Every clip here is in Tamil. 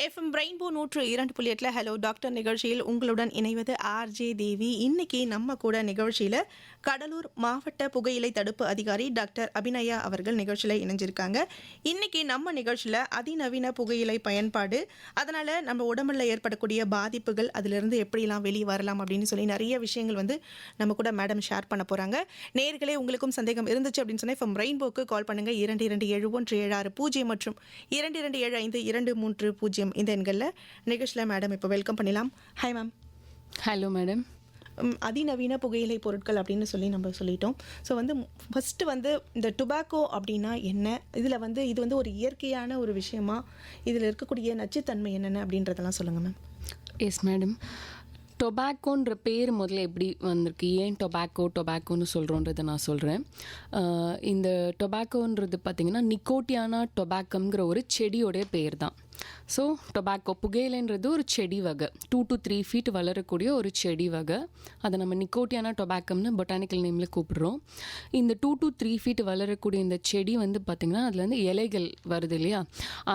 எஃப்எம் ரெயின்போ 102.8 ஹலோ டாக்டர் நிகழ்ச்சியில் உங்களுடன் இணைவது ஆர்ஜே தேவி. இன்னைக்கு நம்ம கூட நிகழ்ச்சியில் கடலூர் மாவட்ட புகையிலை தடுப்பு அதிகாரி டாக்டர் அபிநயா அவர்கள் நிகழ்ச்சியில் இணைஞ்சிருக்காங்க. இன்னைக்கு நம்ம நிகழ்ச்சியில் அதிநவீன புகையிலை பயன்பாடு, அதனால் நம்ம உடம்புல ஏற்படக்கூடிய பாதிப்புகள், அதிலிருந்து எப்படிலாம் வெளியே வரலாம் அப்படின்னு சொல்லி நிறைய விஷயங்கள் நம்ம கூட மேடம் ஷேர் பண்ண போகிறாங்க. நேர்களே, உங்களுக்கும் சந்தேகம் இருந்துச்சு அப்படின்னு சொன்னால் எஃப்எம் ரெயின்போக்கு கால் பண்ணுங்கள். 227176 மற்றும் 227523 இந்த எண்களில் நிகழ்ச்சியில் மேடம் இப்போ வெல்கம் பண்ணலாம். Hi ma'am. Hello madam. அதிநவீன புகையிலை பொருட்கள் அப்படின்னு சொல்லி நம்ம சொல்லிட்டோம். ஸோ ஃபஸ்ட்டு இந்த டுபாக்கோ அப்படின்னா என்ன, இதில் இது ஒரு இயற்கையான ஒரு விஷயமா, இதில் இருக்கக்கூடிய நச்சுத்தன்மை என்னென்ன அப்படின்றதெல்லாம் சொல்லுங்கள் மேம். Yes madam. டொபாக்கோன்ற பேர் முதல்ல எப்படி வந்திருக்கு, ஏன் டொபாக்கோன்னு சொல்கிறோன்றதை நான் சொல்கிறேன். இந்த டொபாக்கோன்றது பார்த்திங்கன்னா நிக்கோட்டியானா டொபாக்கம்ங்கிற ஒரு செடியோடைய பேர் தான். ஸோ டொபாக்கோ புகையிலைன்றது ஒரு செடி வகை, 2 to 3 feet வளரக்கூடிய ஒரு செடி வகை. அதை நம்ம நிக்கோட்டியானா டொபாக்கம்னு பொட்டானிக்கல் நேமில் கூப்பிடுறோம். இந்த 2 to 3 feet வளரக்கூடிய இந்த செடி பார்த்திங்கன்னா அதில் இலைகள் வருது இல்லையா,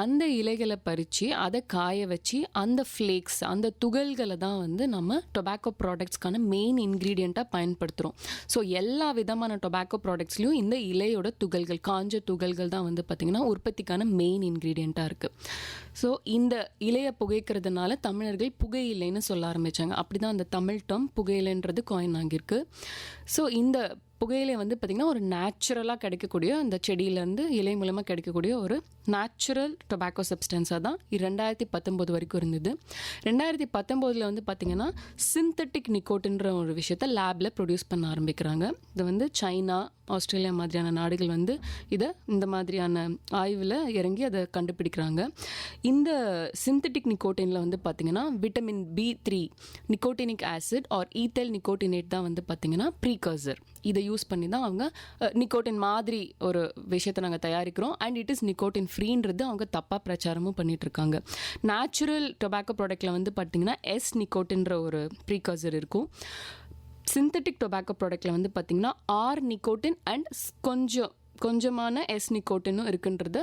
அந்த இலைகளை பறித்து அதை காய வச்சு அந்த ஃப்ளேக்ஸ், அந்த துகள்களை தான் நம்ம டொபாக்கோ ப்ராடக்ட்ஸ்க்கான மெயின் இன்க்ரீடியண்ட்டாக பயன்படுத்துகிறோம். ஸோ எல்லா விதமான டொபாக்கோ ப்ராடக்ட்ஸ்லையும் இந்த இலையோட துகள்கள், காஞ்ச துகள்கள் தான் பார்த்திங்கன்னா உற்பத்திக்கான மெயின் இன்க்ரீடியண்ட்டாக இருக்குது. ஸோ இந்த இலையை புகைக்கிறதுனால தமிழர்கள் புகையிலைன்னு சொல்ல ஆரம்பித்தாங்க. அப்படி தான் அந்த தமிழ் டேர்ம் புகையிலைன்றது காயின் ஆகியிருக்கு. ஸோ இந்த புகையிலை பார்த்திங்கன்னா ஒரு நேச்சுரலாக கிடைக்கக்கூடிய, அந்த செடியிலேருந்து இலை மூலமாக கிடைக்கக்கூடிய ஒரு நேச்சுரல் டொபாக்கோ சப்ஸ்டன்ஸாக தான் 2019 வரைக்கும் இருந்தது. 2019 பார்த்திங்கன்னா சிந்தட்டிக் நிக்கோட்டின்ற ஒரு விஷயத்தை லேபில் ப்ரொடியூஸ் பண்ண ஆரம்பிக்கிறாங்க. இது சைனா, ஆஸ்திரேலியா மாதிரியான நாடுகள் இதை இந்த மாதிரியான ஆய்வில் இறங்கி அதை கண்டுபிடிக்கிறாங்க. இந்த சிந்தட்டிக் நிக்கோட்டினில் பார்த்திங்கன்னா vitamin B3 nicotinic acid or ethyl nicotinate தான் பார்த்திங்கன்னா ப்ரீகர்சர். இதை யூஸ் பண்ணி தான் அவங்க நிக்கோட்டின் மாதிரி ஒரு விஷயத்தை நாங்கள் தயாரிக்கிறோம், அண்ட் இட் இஸ் நிக்கோட்டின் ஃப்ரீன்றது அவங்க தப்பாக பிரச்சாரமும் பண்ணிகிட்ருக்காங்க. நேச்சுரல் டொபாக்கோ ப்ராடக்டில் பார்த்திங்கன்னா எஸ் நிக்கோட்டின்ற ஒரு ப்ரீகர்சர் இருக்கும். சிந்தட்டிக் டொபாக்கோ ப்ராடக்டில் பார்த்திங்கன்னா ஆர் நிக்கோட்டின் அண்ட் கொஞ்சமான எஸ் நிக்கோட்டினும் இருக்குன்றத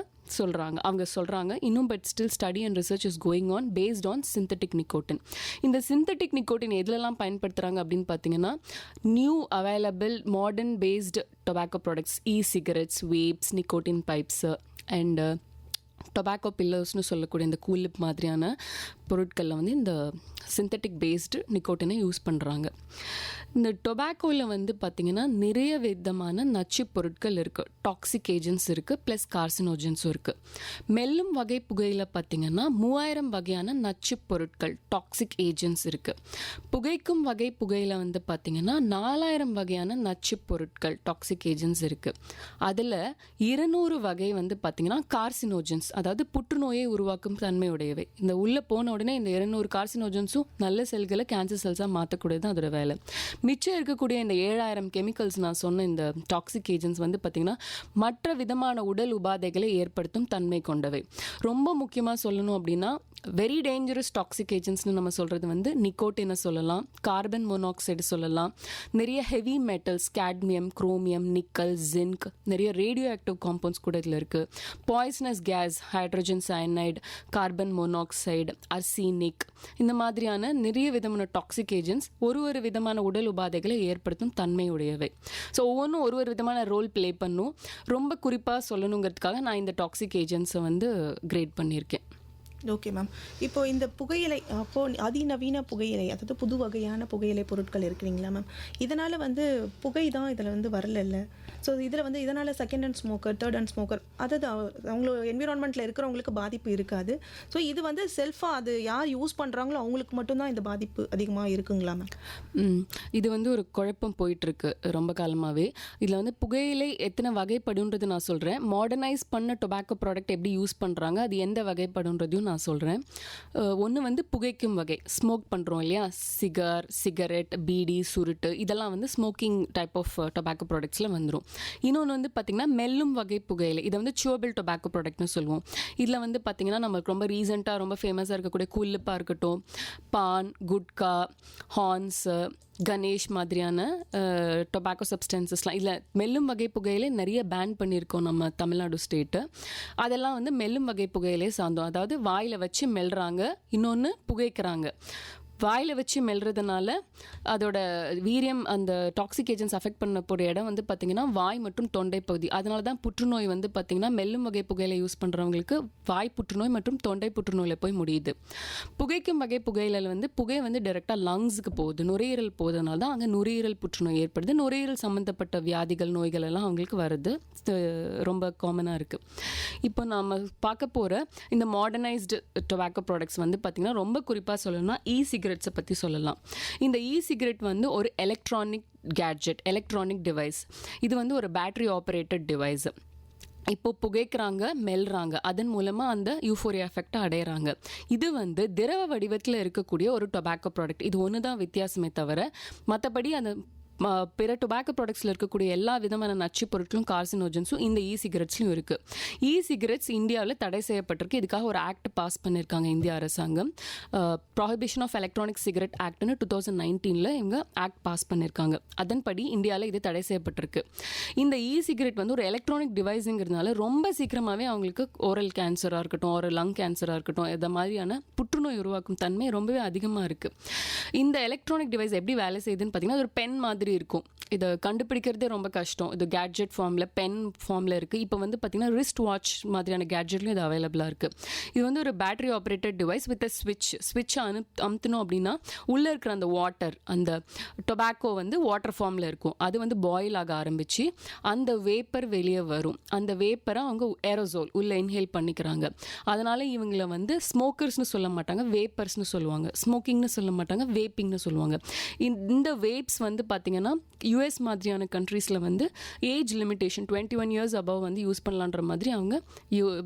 அவங்க சொல்கிறாங்க இன்னும். But still study and research is going on based on synthetic nicotine. இந்த சிந்தட்டிக் நிக்கோட்டின் எதுலலாம் பயன்படுத்துகிறாங்க அப்படின்னு பார்த்தீங்கன்னா, new available modern based tobacco products, cigarettes, vapes, nicotine pipes and tobacco பில்லர்ஸ்னு சொல்லக்கூடிய இந்த கூலிப் மாதிரியான பொருட்களில் இந்த சிந்தட்டிக் பேஸ்டு நிக்கோட்டினை யூஸ் பண்ணுறாங்க. இந்த டொபாக்கோவில் பார்த்திங்கன்னா நிறைய விதமான நச்சு பொருட்கள் இருக்குது, டாக்ஸிக் ஏஜென்ட்ஸ் இருக்குது, ப்ளஸ் கார்சினோஜன்ஸும் இருக்குது. மெல்லும் வகை புகையில் பார்த்திங்கன்னா 3000 வகையான நச்சு பொருட்கள், டாக்ஸிக் ஏஜென்ட்ஸ் இருக்குது. புகைக்கும் வகை புகையில் பார்த்திங்கன்னா 4000 வகையான நச்சு பொருட்கள், டாக்ஸிக் ஏஜென்ட்ஸ் இருக்குது. அதில் 200 வகை பார்த்திங்கன்னா கார்சினோஜன்ஸ், அதாவது புற்றுநோயை உருவாக்கும் தன்மையுடையவை. இந்த உள்ளே போன உடனே இந்த 200 கார்சினோஜன்ஸும் நல்ல செல்களை கேன்சர் செல்ஸாக மாற்றக்கூடியது அதோட வேலை. மிச்சம் இருக்கக்கூடிய இந்த 7000 கெமிக்கல்ஸ், நான் சொன்ன இந்த டாக்ஸிக் ஏஜென்ட்ஸ் பார்த்திங்கன்னா மற்ற விதமான உடல் உபாதைகளை ஏற்படுத்தும் தன்மை கொண்டவை. ரொம்ப முக்கியமாக சொல்லணும் அப்படின்னா, வெரி டேஞ்சரஸ் டாக்ஸிக் ஏஜென்ட்ஸ்னு நம்ம சொல்கிறது நிக்கோட்டினை சொல்லலாம், கார்பன் மோனாக்சைடு சொல்லலாம், நிறைய heavy metals, cadmium, chromium, nickel, zinc, நிறைய ரேடியோ ஆக்டிவ் காம்பவுண்ட்ஸ் கூட இதில் இருக்குது. Poisonous gas, hydrogen cyanide, carbon monoxide, arsenic, இந்த மாதிரியான நிறைய விதமான டாக்ஸிக் ஏஜென்ட்ஸ் ஒரு விதமான உடல் உபாதைகளை ஏற்படுத்தும் தன்மையுடையவை. ஸோ ஒவ்வொன்றும் ஒரு விதமான ரோல் ப்ளே பண்ணும். ரொம்ப குறிப்பாக சொல்லணுங்கிறதுக்காக நான் இந்த டாக்ஸிக் ஏஜென்ட்ஸை கிரேட் பண்ணியிருக்கேன். Okay ma'am. இப்போது இந்த புகையிலை, அப்போது அதிநவீன புகையிலை, அதாவது புது வகையான புகையிலை பொருட்கள் இருக்குங்களா மேம், இதனால் புகை தான் இதில் வரல. ஸோ இதில் இதனால் second hand smoker, third hand smoker, அதாவது அவங்களோட என்விரான்மெண்ட்டில் இருக்கிறவங்களுக்கு பாதிப்பு இருக்காது. ஸோ இது செல்ஃபாக அது யார் யூஸ் பண்ணுறாங்களோ அவங்களுக்கு மட்டும்தான் இந்த பாதிப்பு அதிகமாக இருக்குங்களா மேம்? இது ஒரு குழப்பம் போயிட்டுருக்கு ரொம்ப காலமாகவே. இதில் புகையிலை எத்தனை வகைப்படுன்றது நான் சொல்கிறேன். மாடர்னைஸ் பண்ண டொபாக்கோ ப்ராடக்ட் எப்படி யூஸ் பண்ணுறாங்க, அது எந்த வகைப்படுன்றதையும் நான் சொல்கிறேன். ஒன்று புகைக்கும் வகை, ஸ்மோக் பண்ணுறோம் இல்லையா, சிகரெட், பீடி, சுருட்டு, இதெல்லாம் ஸ்மோக்கிங் டைப் ஆஃப் டொபாக்கோ ப்ராடக்ட்ஸில் வந்துடும். இன்னொன்று பார்த்திங்கன்னா மெல்லும் வகை புகையிலை, இதை சியூவபிள் டொபாக்கோ ப்ராடக்ட்னு சொல்லுவோம். இதில் பார்த்திங்கன்னா நமக்கு ரொம்ப ரீசெண்டாக ரொம்ப ஃபேமஸாக இருக்கக்கூடிய கூலிப்பாக இருக்கட்டும், பான், குட்கா, ஹார்ன்ஸு, கணேஷ் மாதிரியான டொபாக்கோ சப்ஸ்டன்சஸ்லாம் இல்லை, மெல்லும் வகை புகையிலே நிறைய பேன் பண்ணியிருக்கோம் நம்ம தமிழ்நாடு ஸ்டேட்டு. அதெல்லாம் வந்து மெல்லும் வகை புகையிலே சார்ந்தோம். அதாவது வாயில் வச்சு மெல்றாங்க, இன்னொன்று புகைக்கிறாங்க. வாயில் வச்சு மெல்றதுனால அதோட வீரியம், அந்த டாக்ஸிக் ஏஜென்ட்ஸ் அஃபெக்ட் பண்ண போகிற இடம் வந்து பார்த்திங்கன்னா வாய் மற்றும் தொண்டை பகுதி. அதனால தான் புற்றுநோய் வந்து பார்த்திங்கன்னா மெல்லும் வகை புகையில யூஸ் பண்ணுறவங்களுக்கு வாய் புற்றுநோய் மற்றும் தொண்டை புற்றுநோயில் போய் முடியுது. புகைக்கும் வகை புகையில வந்து புகை வந்து டைரெக்டாக லங்ஸுக்கு போகுது, நுரையீரல் போகுதுனால தான் அங்கே நுரையீரல் புற்றுநோய் ஏற்படுது. நுரையீரல் சம்மந்தப்பட்ட வியாதிகள், நோய்கள் எல்லாம் அவங்களுக்கு வருது, ரொம்ப காமனாக இருக்குது. இப்போ நாம் பார்க்க போகிற இந்த மாடர்னைஸ்டு டொபாக்கோ ப்ராடக்ட்ஸ் வந்து பார்த்திங்கன்னா ரொம்ப குறிப்பாக சொல்லணும்னா சிகரெட்ஸை பற்றி சொல்லலாம். இந்த சிகரெட் வந்து ஒரு எலக்ட்ரானிக் கேட்ஜெட், எலக்ட்ரானிக் டிவைஸ். இது வந்து ஒரு பேட்டரி ஆப்ரேட்டட் டிவைஸ். இப்போ புகைக்கிறாங்க, மெல்றாங்க, அதன் மூலமாக அந்த யூஃபோரியா எஃபெக்டை அடையிறாங்க. இது வந்து திரவ வடிவத்தில் இருக்கக்கூடிய ஒரு டொபாக்கோ ப்ராடக்ட். இது ஒன்று தான் வித்தியாசமே தவிர மற்றபடி அந்த பிற டொபாக்கோ ப்ராடக்ட்ஸில் இருக்கக்கூடிய எல்லா விதமான நச்சு பொருட்களும், கார்சினோஜன்ஸும் இந்த சிகரெட்ஸ்லையும் இருக்குது. சிகரெட்ஸ் இந்தியாவில் தடை செய்யப்பட்டிருக்கு. இதுக்காக ஒரு ஆக்ட் பாஸ் பண்ணியிருக்காங்க இந்திய அரசாங்கம். ப்ராஹிபிஷன் ஆஃப் எலக்ட்ரானிக் சிகரெட் ஆக்ட்னு 2019 இவங்க ஆக்ட் பாஸ் பண்ணியிருக்காங்க. அதன்படி இந்தியாவில் இது தடை செய்யப்பட்டிருக்கு. இந்த சிகரெட் வந்து ஒரு எலக்ட்ரானிக் டிவைஸுங்கிறதுனால ரொம்ப சீக்கிரமாகவே அவங்களுக்கு ஓரல் கேன்சராக இருக்கட்டும், ஒரு லங் கேன்சராக இருக்கட்டும், இதை மாதிரியான புற்றுநோய் உருவாக்கும் தன்மை ரொம்பவே அதிகமாக இருக்குது. இந்த எலக்ட்ரானிக் டிவைஸ் எப்படி வேலை செய்யுதுன்னு பார்த்தீங்கன்னா, ஒரு பென் மாதிரி இருக்கும். இதை கண்டுபிடிக்கிறதே ரொம்ப கஷ்டம். இது கேட்ஜெட் ஃபார்மில், பென் ஃபார்மில் இருக்குது. இப்போ வந்து பார்த்திங்கன்னா ரிஸ்ட் வாட்ச் மாதிரியான கேட்ஜெட்லையும் இது அவைலபிளாக இருக்குது. இது வந்து ஒரு பேட்டரி ஆப்ரேட்டட் டிவைஸ் வித் ஸ்விட்ச் அமுத்தணும் அப்படின்னா உள்ளே இருக்கிற அந்த வாட்டர், அந்த டொபாக்கோ வந்து வாட்டர் ஃபார்மில் இருக்கும். அது வந்து பாயில் ஆக ஆரம்பித்து அந்த வேப்பர் வெளியே வரும். அந்த வேப்பரை அவங்க ஏரோசோல் உள்ளே இன்ஹேல் பண்ணிக்கிறாங்க. அதனால் இவங்களை வந்து ஸ்மோக்கர்ஸ்னு சொல்ல மாட்டாங்க, வேப்பர்ஸ்னு சொல்லுவாங்க. ஸ்மோக்கிங்னு சொல்ல மாட்டாங்க, வேப்பிங்னு சொல்லுவாங்க. இந்த வேப்ஸ் வந்து பார்த்திங்கன்னா யூஎஸ் மாதிரியான கண்ட்ரீஸில் வந்து ஏஜ் லிமிட்டேஷன் 21 இயர்ஸ் அபவ் வந்து யூஸ் பண்ணலான்ற மாதிரி அவங்க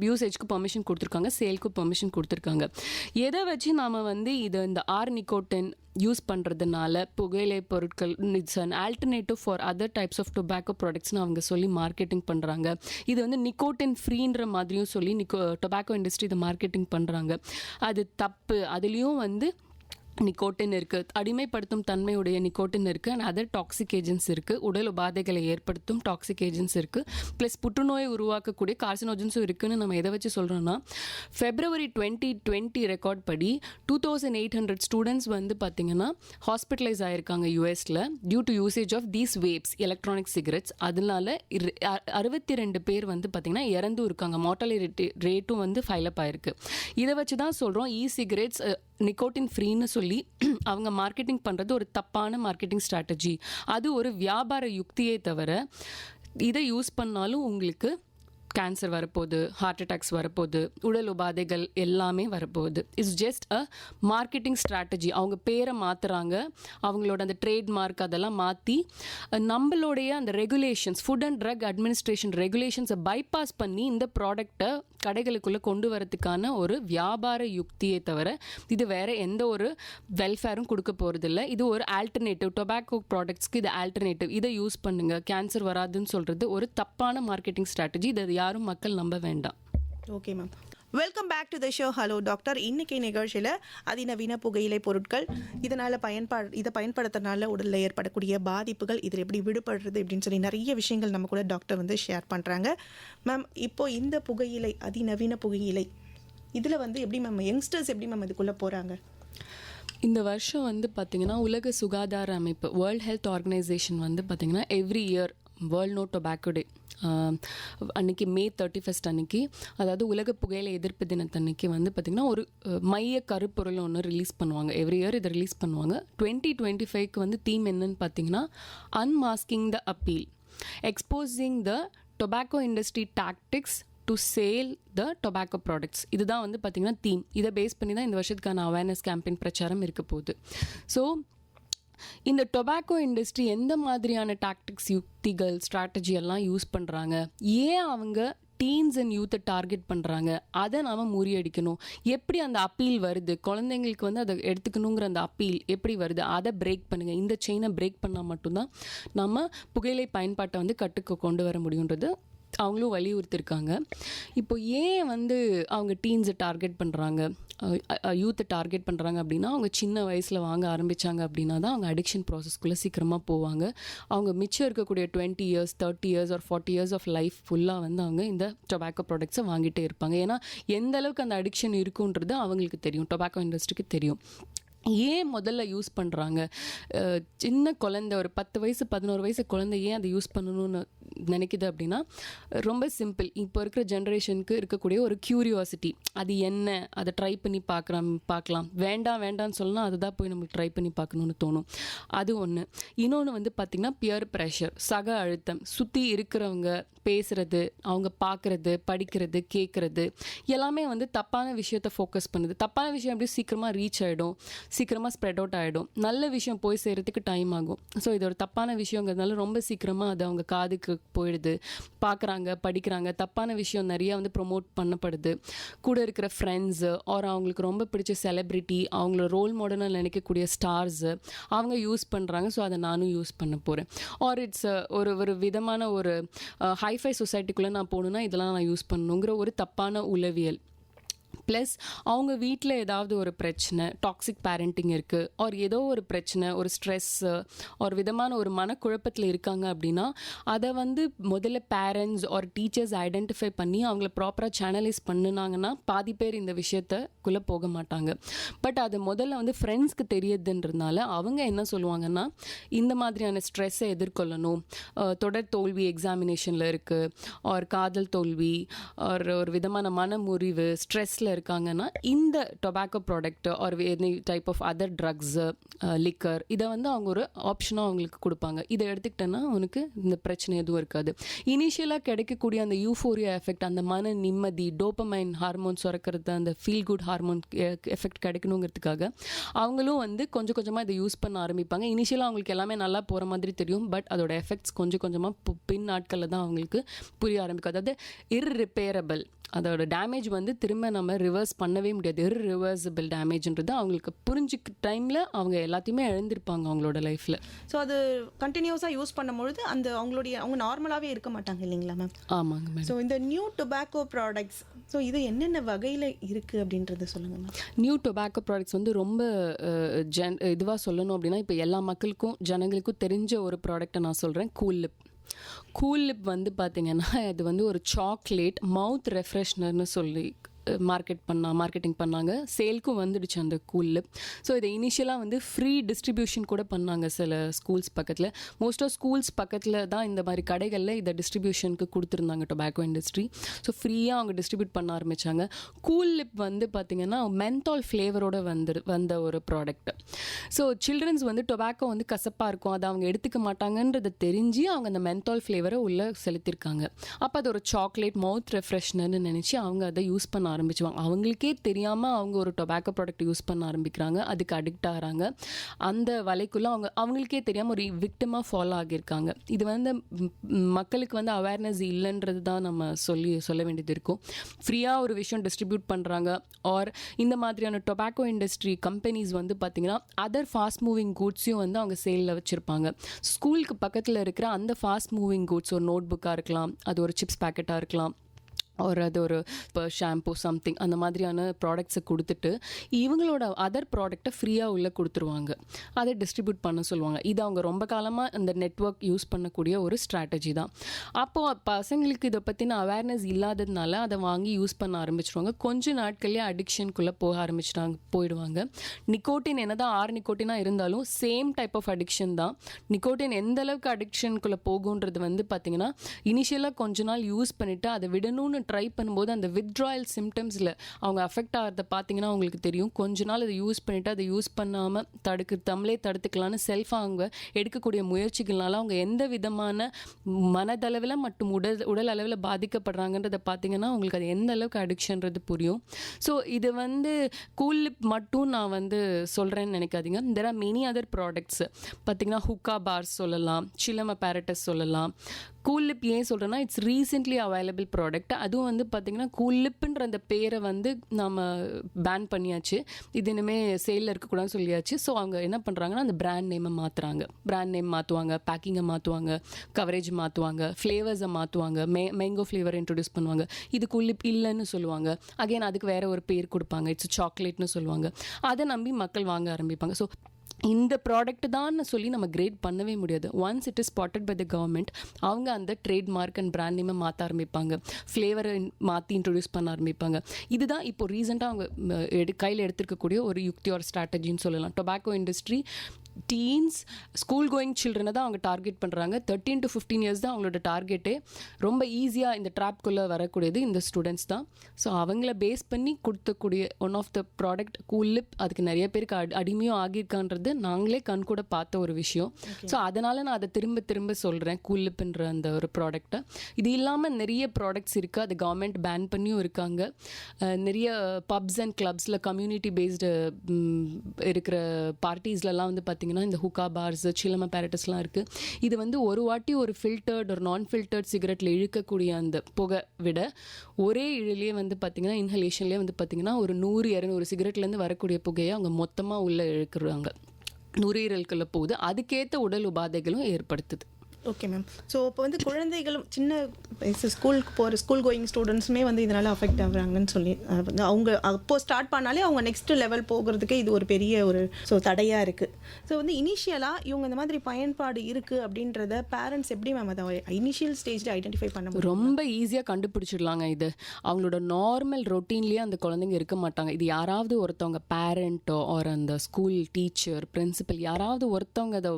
யூசேஜ்க்கு பெர்மிஷன் கொடுத்துருக்காங்க, சேல்க்கு பெர்மிஷன் கொடுத்துருக்காங்க. எதை வச்சு நாம் வந்து இந்த நிக்கோட்டின் யூஸ் பண்ணுறதுனால புகையிலை பொருட்கள் it's an alternative for other types of tobacco ப்ராடக்ட்ஸ்னு அவங்க சொல்லி மார்க்கெட்டிங் பண்ணுறாங்க. இது வந்து நிக்கோட்டின் ஃப்ரீன்ற மாதிரியும் சொல்லி டொபாக்கோ இண்டஸ்ட்ரி இதை மார்க்கெட்டிங் பண்ணுறாங்க. அது தப்பு. அதுலேயும் வந்து நிக்கோட்டின் இருக்குது, அடிமைப்படுத்தும் தன்மையுடைய நிக்கோட்டின் இருக்குது, அண்ட் அதர் டாக்ஸிக் ஏஜென்ட்ஸ் இருக்குது, உடல் உபாதைகளை ஏற்படுத்தும் டாக்ஸிக் ஏஜென்ட்ஸ் இருக்குது, ப்ளஸ் புற்றுநோயை உருவாக்கக்கூடிய கார்சினோஜன்ஸும் இருக்குதுன்னு நம்ம எதை வச்சு சொல்கிறோன்னா, February 2020 ரெக்கார்ட் படி 2800 ஸ்டூடெண்ட்ஸ் வந்து பார்த்திங்கன்னா ஹாஸ்பிட்டலைஸ் ஆகிருக்காங்க யூஎஸில் due to usage of these vapes, electronic cigarettes. அதனால 62 பேர் வந்து பார்த்திங்கன்னா இறந்தும் இருக்காங்க. மார்ட்டாலிட்டி ரேட்டும் வந்து ஃபைலப் ஆகிருக்கு. இதை வச்சு தான் சொல்கிறோம் சிகரெட்ஸ் நிக்கோட்டின் ஃப்ரீன்னு சொல்லி அவங்க மார்க்கெட்டிங் பண்ணுறது ஒரு தப்பான மார்க்கெட்டிங் ஸ்ட்ராட்டஜி. அது ஒரு வியாபார யுக்தியே தவிர இதை யூஸ் பண்ணாலும் உங்களுக்கு கேன்சர் வரப்போகுது, ஹார்ட் அட்டாக்ஸ் வரப்போகுது, உடல் உபாதைகள் எல்லாமே வரப்போகுது. It's just a marketing strategy. அவங்க பேரை மாற்றுறாங்க, அவங்களோட அந்த ட்ரேட்மார்க் அதெல்லாம் மாற்றி நம்மளுடைய அந்த regulations, food and drug administration ரெகுலேஷன்ஸை பைபாஸ் பண்ணி இந்த ப்ராடக்டை கடைகளுக்குள்ளே கொண்டு வரதுக்கான ஒரு வியாபார யுக்தியை தவிர இது வேறு எந்த ஒரு வெல்ஃபேரும் கொடுக்க போகிறதில்ல. இது ஒரு ஆல்டர்னேட்டிவ், டொபாக்கோ ப்ராடக்ட்ஸ்க்கு இது ஆல்டர்னேட்டிவ். இதை யூஸ் பண்ணுங்கள், கேன்சர் வராதுன்னு சொல்கிறது ஒரு தப்பான மார்க்கெட்டிங் ஸ்ட்ராட்டஜி. இதை யாரும் மக்கள் நம்ப வேண்டாம். Okay ma'am, welcome back to the show. Hello doctor. இன்னைக்கு நிகழ்ச்சியில் அதிநவீன புகையிலை பொருட்கள், இதனால் இதை பயன்படுத்துறதுனால உடலில் ஏற்படக்கூடிய பாதிப்புகள், இதில் எப்படி விடுபடுறது அப்படின்னு சொல்லி நிறைய விஷயங்கள் நம்ம கூட டாக்டர் வந்து ஷேர் பண்ணுறாங்க. மேம், இப்போது இந்த புகையிலை, அதிநவீன புகையிலை, இதில் வந்து எப்படி மேம் யங்ஸ்டர்ஸ் எப்படி மேம் இதுக்குள்ளே போகிறாங்க? இந்த வருஷம் வந்து பார்த்திங்கன்னா உலக சுகாதார அமைப்பு, வேர்ல்ட் ஹெல்த் ஆர்கனைசேஷன் வந்து பார்த்திங்கன்னா every year world no tobacco day அன்றைக்கி May 31 அன்றைக்கி, அதாவது உலக புகையிலை எதிர்ப்பு தினத்தன்னைக்கு வந்து பார்த்திங்கன்னா ஒரு மைய கருப்பொருள் ஒன்று ரிலீஸ் பண்ணுவாங்க. எவ்ரி இயர் இதை ரிலீஸ் பண்ணுவாங்க. 2025க்கு வந்து தீம் என்னன்னு பார்த்தீங்கன்னா unmasking the appeal, exposing the tobacco industry tactics to sale the tobacco products. இதுதான் வந்து பார்த்திங்கன்னா தீம். இதை பேஸ் பண்ணி தான் இந்த வருஷத்துக்கான அவேர்னஸ் கேம்பெயின் பிரச்சாரம் இருக்க போகுது. ஸோ இந்த டொபாக்கோ இண்டஸ்ட்ரி எந்த மாதிரியான டாக்டிக்ஸ், யுக்திகள், ஸ்ட்ராட்டஜி எல்லாம் யூஸ் பண்ணுறாங்க, ஏன் அவங்க டீன்ஸ் அண்ட் யூத்தை டார்கெட் பண்ணுறாங்க, அதை நாம் முறியடிக்கணும். எப்படி அந்த அப்பீல் வருது, குழந்தைங்களுக்கு வந்து அதை எடுத்துக்கணுங்கிற அந்த அப்பீல் எப்படி வருது, அதை பிரேக் பண்ணுங்கள். இந்த செயினை பிரேக் பண்ணால் மட்டும்தான் நம்ம புகையிலை பயன்பாட்டை வந்து கட்டுக்கு கொண்டு வர முடியுன்றது அவங்களும் வலியுறுத்திருக்காங்க. இப்போ ஏன் வந்து அவங்க டீன்ஸை டார்கெட் பண்ணுறாங்க, யூத்தை டார்கெட் பண்ணுறாங்க அப்படின்னா, அவங்க சின்ன வயசில் வாங்க ஆரம்பித்தாங்க அப்படின்னா தான் அவங்க அடிக்ஷன் ப்ராசஸ்க்குள்ளே சீக்கிரமாக போவாங்க. அவங்க மிச்சம் இருக்கக்கூடிய 20 இயர்ஸ் 30 இயர்ஸ் ஒரு 40 இயர்ஸ் ஆஃப் லைஃப் ஃபுல்லாக வந்து அவங்க இந்த டொபாக்கோ ப்ராடக்ட்ஸை வாங்கிட்டே இருப்பாங்க. ஏன்னா எந்த அளவுக்கு அந்த அடிக்ஷன் இருக்குன்றது அவங்களுக்கு தெரியும், டொபாக்கோ இண்டஸ்ட்ரிக்கு தெரியும். ஏன் முதல்ல யூஸ் பண்ணுறாங்க, சின்ன குழந்தை ஒரு 10 வயசு 11 வயசு குழந்தை ஏன் அதை யூஸ் பண்ணணும்னு நினைக்குது அப்படின்னா, ரொம்ப சிம்பிள். இப்போ இருக்கிற ஜென்ரேஷனுக்கு இருக்கக்கூடிய ஒரு க்யூரியாசிட்டி, அது என்ன, அதை ட்ரை பண்ணி பார்க்கலாம், வேண்டாம் வேண்டாம்னு சொல்லலாம், அதுதான் போய் நம்மளுக்கு ட்ரை பண்ணி பார்க்கணுன்னு தோணும். அது ஒன்று. இன்னொன்று வந்து பார்த்திங்கன்னா பியர் ப்ரெஷர், சக அழுத்தம், சுற்றி இருக்கிறவங்க பேசுகிறது, அவங்க பார்க்குறது, படிக்கிறது, கேட்குறது எல்லாமே வந்து தப்பான விஷயத்தை ஃபோக்கஸ் பண்ணுது. தப்பான விஷயம் எப்படி சீக்கிரமாக ரீச் ஆகிடும், சீக்கிரமாக ஸ்ப்ரெட் அவுட் ஆகிடும். நல்ல விஷயம் போய் சேர்கிறதுக்கு டைம் ஆகும். ஸோ இது ஒரு தப்பான விஷயங்கிறதுனால ரொம்ப சீக்கிரமாக அது அவங்க காதுக்கு போயிடுது. பார்க்குறாங்க, படிக்கிறாங்க, தப்பான விஷயம் நிறையா வந்து ப்ரொமோட் பண்ணப்படுது. கூட இருக்கிற ஃப்ரெண்ட்ஸு ஆர் அவங்களுக்கு ரொம்ப பிடிச்ச செலிப்ரிட்டி, அவங்கள ரோல் மாடலாக நினைக்கக்கூடிய ஸ்டார்ஸு அவங்க யூஸ் பண்ணுறாங்க. ஸோ அதை நானும் யூஸ் பண்ண போகிறேன். ஆர் இட்ஸ் ஒரு விதமான ஒரு ஹைஃபை சொசைட்டிக்குள்ளே நான் போகணுன்னா இதெல்லாம் நான் யூஸ் பண்ணணுங்கிற ஒரு தப்பான உளவியல். ப்ளஸ் அவங்க வீட்டில் ஏதாவது ஒரு பிரச்சனை, டாக்ஸிக் பேரண்டிங் இருக்குது, ஆர் ஏதோ ஒரு பிரச்சனை, ஒரு ஸ்ட்ரெஸ்ஸு, ஒரு விதமான ஒரு மனக்குழப்பத்தில் இருக்காங்க அப்படின்னா அதை வந்து முதல்ல பேரண்ட்ஸ் ஆர் டீச்சர்ஸ் ஐடென்டிஃபை பண்ணி அவங்கள ப்ராப்பராக சேனலைஸ் பண்ணினாங்கன்னா பாதி பேர் இந்த விஷயத்துக்குள்ளே போக மாட்டாங்க. பட் அது முதல்ல வந்து ஃப்ரெண்ட்ஸ்க்கு தெரியுதுன்றதுனால அவங்க என்ன சொல்லுவாங்கன்னா, இந்த மாதிரியான ஸ்ட்ரெஸ்ஸை எதிர்கொள்ளணும், தொடர் தோல்வி எக்ஸாமினேஷனில் இருக்குது, ஆர் காதல் தோல்வி, ஒரு விதமான மனமுறிவு, ஸ்ட்ரெஸ்ஸில் இருக்காங்கன்னா இந்த tobacco product or any type of other drugs, liquor, இதை வந்து அவங்க ஒரு ஆப்ஷனாக அவங்களுக்கு கொடுப்பாங்க. இதை எடுத்துக்கிட்டேன்னா அவனுக்கு இந்த பிரச்சனை எதுவும் இருக்காது. இனிஷியலாக கிடைக்கக்கூடிய அந்த யூஃபோரியா எஃபெக்ட், அந்த மன நிம்மதி, டோபமைன் ஹார்மோன் சுரக்கிறது, அந்த ஃபீல் குட் ஹார்மோன் எஃபெக்ட் கிடைக்கணுங்கிறதுக்காக அவங்களும் வந்து கொஞ்சம் கொஞ்சமாக இதை யூஸ் பண்ண ஆரம்பிப்பாங்க. இனிஷியலாக அவங்களுக்கு எல்லாமே நல்லா போகிற மாதிரி தெரியும். பட் அதோட எஃபெக்ட்ஸ் கொஞ்சம் கொஞ்சமாக பின் நாட்களில் தான் அவங்களுக்கு புரிய ஆரம்பிக்கும். அதாவது இர்ரிப்பேரபிள், அதோட டேமேஜ் வந்து திரும்ப நம்ம ரிவர்ஸ் பண்ணவே முடியாது. இர்ரிவர்சிபிள் டேமேஜ்ன்றது அவங்களுக்கு புரிஞ்சுக்க டைமில் அவங்க எல்லாத்தையுமே இழந்திருப்பாங்க அவங்களோட லைஃப்பில். ஸோ அது கண்டினியூஸாக யூஸ் பண்ணும்பொழுது அவங்க நார்மலாகவே இருக்க மாட்டாங்க இல்லைங்களா மேம்? ஆமாங்க மேம். ஸோ இந்த நியூ டொபாக்கோ ப்ராடக்ட்ஸ், ஸோ இது என்னென்ன வகையில் இருக்குது அப்படின்றத சொல்லுங்கள் மேம். நியூ டொபாக்கோ ப்ராடக்ட்ஸ் வந்து ரொம்ப இதுவாக சொல்லணும் அப்படின்னா, இப்போ எல்லா மக்களுக்கும் ஜனங்களுக்கும் தெரிஞ்ச ஒரு ப்ராடக்டை நான் சொல்கிறேன், கூல் லிப். கூல் லிப் வந்து பார்த்திங்கன்னா இது வந்து ஒரு சாக்லேட் மவுத் ரெஃப்ரெஷ்னர்னு சொல்லி மார்க்கெட்டிங் பண்ணாங்க. சேல்க்கும் வந்துடுச்சு அந்த கூல் லிப். ஸோ இதை இனிஷியலாக வந்து ஃப்ரீ டிஸ்ட்ரிபியூஷன் கூட பண்ணாங்க சில ஸ்கூல்ஸ் பக்கத்தில். மோஸ்ட் ஆஃப் ஸ்கூல்ஸ் பக்கத்தில் தான் இந்த மாதிரி கடைகளில் இதை டிஸ்ட்ரிபியூஷனுக்கு கொடுத்துருந்தாங்க டொபாக்கோ இண்டஸ்ட்ரி. ஸோ ஃப்ரீயாக அவங்க டிஸ்ட்ரிபியூட் பண்ண ஆரம்பித்தாங்க. கூல் லிப் வந்து பார்த்திங்கன்னா மென்தால் ஃப்ளேவரோட வந்த ஒரு ப்ராடக்ட். ஸோ சில்ட்ரன்ஸ் வந்து டொபாக்கோ வந்து கசப்பாக இருக்கும், அதை அவங்க எடுத்துக்க மாட்டாங்கன்றதை தெரிஞ்சு அவங்க அந்த மென்தால் ஃப்ளேவரை உள்ளே செலுத்திருக்காங்க. அப்போ அது ஒரு சாக்லேட் மவுத் ரெஃப்ரெஷ்னர்னு நினச்சி அவங்க அதை யூஸ் பண்ண ஆரம்பிச்சுவாங்க. அவங்களுக்கே தெரியாமல் அவங்க ஒரு டொபாக்கோ ப்ராடக்ட் யூஸ் பண்ண ஆரம்பிக்கிறாங்க, அதுக்கு அடிக்ட் ஆகிறாங்க. அந்த வலைக்குள்ளே அவங்களுக்கே தெரியாமல் ஒரு விக்டிமாக ஃபாலோ ஆகியிருக்காங்க. இது வந்து மக்களுக்கு வந்து அவேர்னஸ் இல்லைன்றது தான் நம்ம சொல்ல வேண்டியது இருக்கும். ஃப்ரீயாக ஒரு விஷயம் டிஸ்ட்ரிபியூட் பண்ணுறாங்க. ஆர் இந்த மாதிரியான டொபாக்கோ இண்டஸ்ட்ரி கம்பெனிஸ் வந்து பார்த்திங்கன்னா அதர் ஃபாஸ்ட் மூவிங் கூட்ஸையும் வந்து அவங்க சேலில் வச்சுருப்பாங்க. ஸ்கூலுக்கு பக்கத்தில் இருக்கிற அந்த ஃபாஸ்ட் மூவிங் கூட்ஸ், ஒரு நோட் புக்காக இருக்கலாம், அது ஒரு சிப்ஸ் பேக்கெட்டாக இருக்கலாம், ஒரு அது ஒரு இப்போ ஷாம்பூ சம்திங், அந்த மாதிரியான ப்ராடக்ட்ஸை கொடுத்துட்டு இவங்களோட அதர் ப்ராடக்டை ஃப்ரீயாக உள்ளே கொடுத்துருவாங்க, அதை டிஸ்ட்ரிபியூட் பண்ண சொல்லுவாங்க. இது அவங்க ரொம்ப காலமாக அந்த நெட்வொர்க் யூஸ் பண்ணக்கூடிய ஒரு ஸ்ட்ராட்டஜி தான். அப்போது பசங்களுக்கு இதை பற்றின அவேர்னஸ் இல்லாததுனால அதை வாங்கி யூஸ் பண்ண ஆரம்பிச்சிருவாங்க. கொஞ்ச நாட்கள்லேயே அடிக்ஷனுக்குள்ளே போயிடுவாங்க. நிக்கோட்டின் என்னதான் 6 நிக்கோட்டினாக இருந்தாலும் சேம் டைப் ஆஃப் அடிக்ஷன் தான். நிக்கோட்டின் எந்த அளவுக்கு அடிக்ஷனுக்குள்ளே போகுன்றது வந்து பார்த்திங்கன்னா இனிஷியலாக கொஞ்ச நாள் யூஸ் பண்ணிவிட்டு அதை விடணும்னு ட்ரை பண்ணும்போது அந்த வித்ட்ராயல் சிம்டம்ஸில் அவங்க அஃபெக்ட் ஆகிறத பார்த்தீங்கன்னா அவங்களுக்கு தெரியும். கொஞ்ச நாள் அதை யூஸ் பண்ணிவிட்டு அதை யூஸ் பண்ணாமல் நம்மளே தடுத்துக்கலான்னு செல்ஃபாக அவங்க எடுக்கக்கூடிய முயற்சிகள்னால அவங்க எந்த விதமான மனதளவில் மற்றும் உடல் அளவில் பாதிக்கப்படுறாங்கன்றதை பார்த்தீங்கன்னா அவங்களுக்கு அது எந்த அளவுக்கு அடிக்ஷன்றது புரியும். ஸோ இது வந்து கூல் லிப் மட்டும் நான் வந்து சொல்கிறேன்னு நினைக்காதீங்க. There are many other products. பார்த்திங்கன்னா ஹுக்கா பார்ஸ் சொல்லலாம், சிலம் அப்பேரட்டஸ் சொல்லலாம், கூல் லிப் ஏன் சொல்கிறேன்னா இட்ஸ் ரீசென்ட்லி அவைலபிள் ப்ராடக்ட். அதுவும் வந்து பார்த்திங்கன்னா கூல் லிப்புன்ற அந்த பேரை வந்து நம்ம பேன் பண்ணியாச்சு. இது இனிமேல் சேலில் இருக்கக்கூடாதுன்னு சொல்லியாச்சு. ஸோ அவங்க என்ன பண்ணுறாங்கன்னா அந்த பிராண்ட் நேமை மாற்றுறாங்க. பிராண்ட் நேம் மாற்றுவாங்க, பேக்கிங்கை மாற்றுவாங்க, கவரேஜ் மாற்றுவாங்க, ஃப்ளேவர்ஸை மாற்றுவாங்க, மேங்கோ ஃப்ளேவர் இன்ட்ரடியூஸ் பண்ணுவாங்க. இது கூல் லிப் இல்லைன்னு சொல்லுவாங்க. அகைன் அதுக்கு வேறு ஒரு பேர் கொடுப்பாங்க, இட்ஸ் சாக்லேட்னு சொல்லுவாங்க. அதை நம்பி மக்கள் வாங்க ஆரம்பிப்பாங்க. ஸோ இந்த ப்ராடக்ட் தான் சொல்லி நம்ம கிரேட் பண்ணவே முடியாது. Once it is spotted by the government, அவங்க அந்த ட்ரேட்மார்க் அண்ட் பிராண்ட் நேமை மாற்ற ஆரம்பிப்பாங்க, ஃப்ளேவரை மாற்றி இன்ட்ரடியூஸ் பண்ண ஆரம்பிப்பாங்க. இதுதான் இப்போ ரீசெண்டாக அவங்க கையில் எடுத்துருக்கக்கூடிய ஒரு யுக்தி ஒரு ஸ்ட்ராட்டஜின்னு சொல்லலாம். Tobacco industry teens, school going சில்ட்ரனை தான் அவங்க டார்கெட் பண்ணுறாங்க. 13 to 15 இயர்ஸ் தான் அவங்களோட டார்கெட்டே. ரொம்ப ஈஸியாக இந்த ட்ராப்குள்ளே வரக்கூடியது இந்த ஸ்டூடெண்ட்ஸ் தான். ஸோ அவங்கள பேஸ் பண்ணி கொடுத்தக்கூடிய one of the product Cool Lip. அதுக்கு நிறைய பேருக்கு அடிமையும் ஆகியிருக்கான்றது நாங்களே கண் கூட பார்த்த ஒரு விஷயம். ஸோ அதனால் நான் அதை திரும்ப திரும்ப சொல்கிறேன், கூல் லிப்ன்ற அந்த ஒரு ப்ராடக்டை. இது இல்லாமல் நிறைய ப்ராடக்ட்ஸ் இருக்குது, அது கவர்மெண்ட் பேன் பண்ணியும் இருக்காங்க. நிறைய பப்ஸ் அண்ட் கிளப்ஸில் கம்யூனிட்டி பேஸ்டு இருக்கிற பார்ட்டிஸ்லலாம் வந்து பார்த்திங்கன்னா இந்த ஹுக்கா பார்ஸ், சிலம பேரட்டஸ்லாம் இருக்குது. இது வந்து ஒரு வாட்டி ஒரு ஃபில்டர்ட் ஒரு நான் ஃபில்டர்ட் சிகரெட்டில் இழுக்கக்கூடிய அந்த புகை விட ஒரே இழிலே வந்து பார்த்திங்கன்னா இன்ஹலேஷன்லேயே வந்து பார்த்திங்கன்னா ஒரு 100-200 சிகரெட்லேருந்து வரக்கூடிய புகையை அவங்க மொத்தமாக உள்ளே இழுக்கிறாங்க. நுரையீரலுக்குள்ள போகுது. அதுக்கேற்ற உடல் உபாதைகளும் ஏற்படுத்துது. Okay ma'am. ஸோ இப்போ வந்து குழந்தைகளும் சின்ன ஸ்கூலுக்கு போகிற ஸ்கூல் கோயிங் ஸ்டூடெண்ட்ஸுமே வந்து இதனால் அஃபெக்ட் ஆகுறாங்கன்னு சொல்லி வந்து அவங்க அப்போது ஸ்டார்ட் பண்ணாலே அவங்க நெக்ஸ்ட் லெவல் போகிறதுக்கு இது ஒரு பெரிய ஒரு தடையாக இருக்குது. ஸோ வந்து இனிஷியலாக இவங்க இந்த மாதிரி பயன்பாடு இருக்குது அப்படின்றத பேரண்ட்ஸ் எப்படி மேம் அதை இனிஷியல் ஸ்டேஜில் ஐடென்டிஃபை பண்ண முடியும்? ரொம்ப ஈஸியாக கண்டுபிடிச்சிடலாங்க. இது அவங்களோட நார்மல் ரொட்டீன்லேயே அந்த குழந்தைங்க இருக்க மாட்டாங்க. இது யாராவது ஒருத்தவங்க பேரண்ட்டோ ஆர் அந்த ஸ்கூல் டீச்சர், பிரின்சிபல் யாராவது ஒருத்தவங்க அதை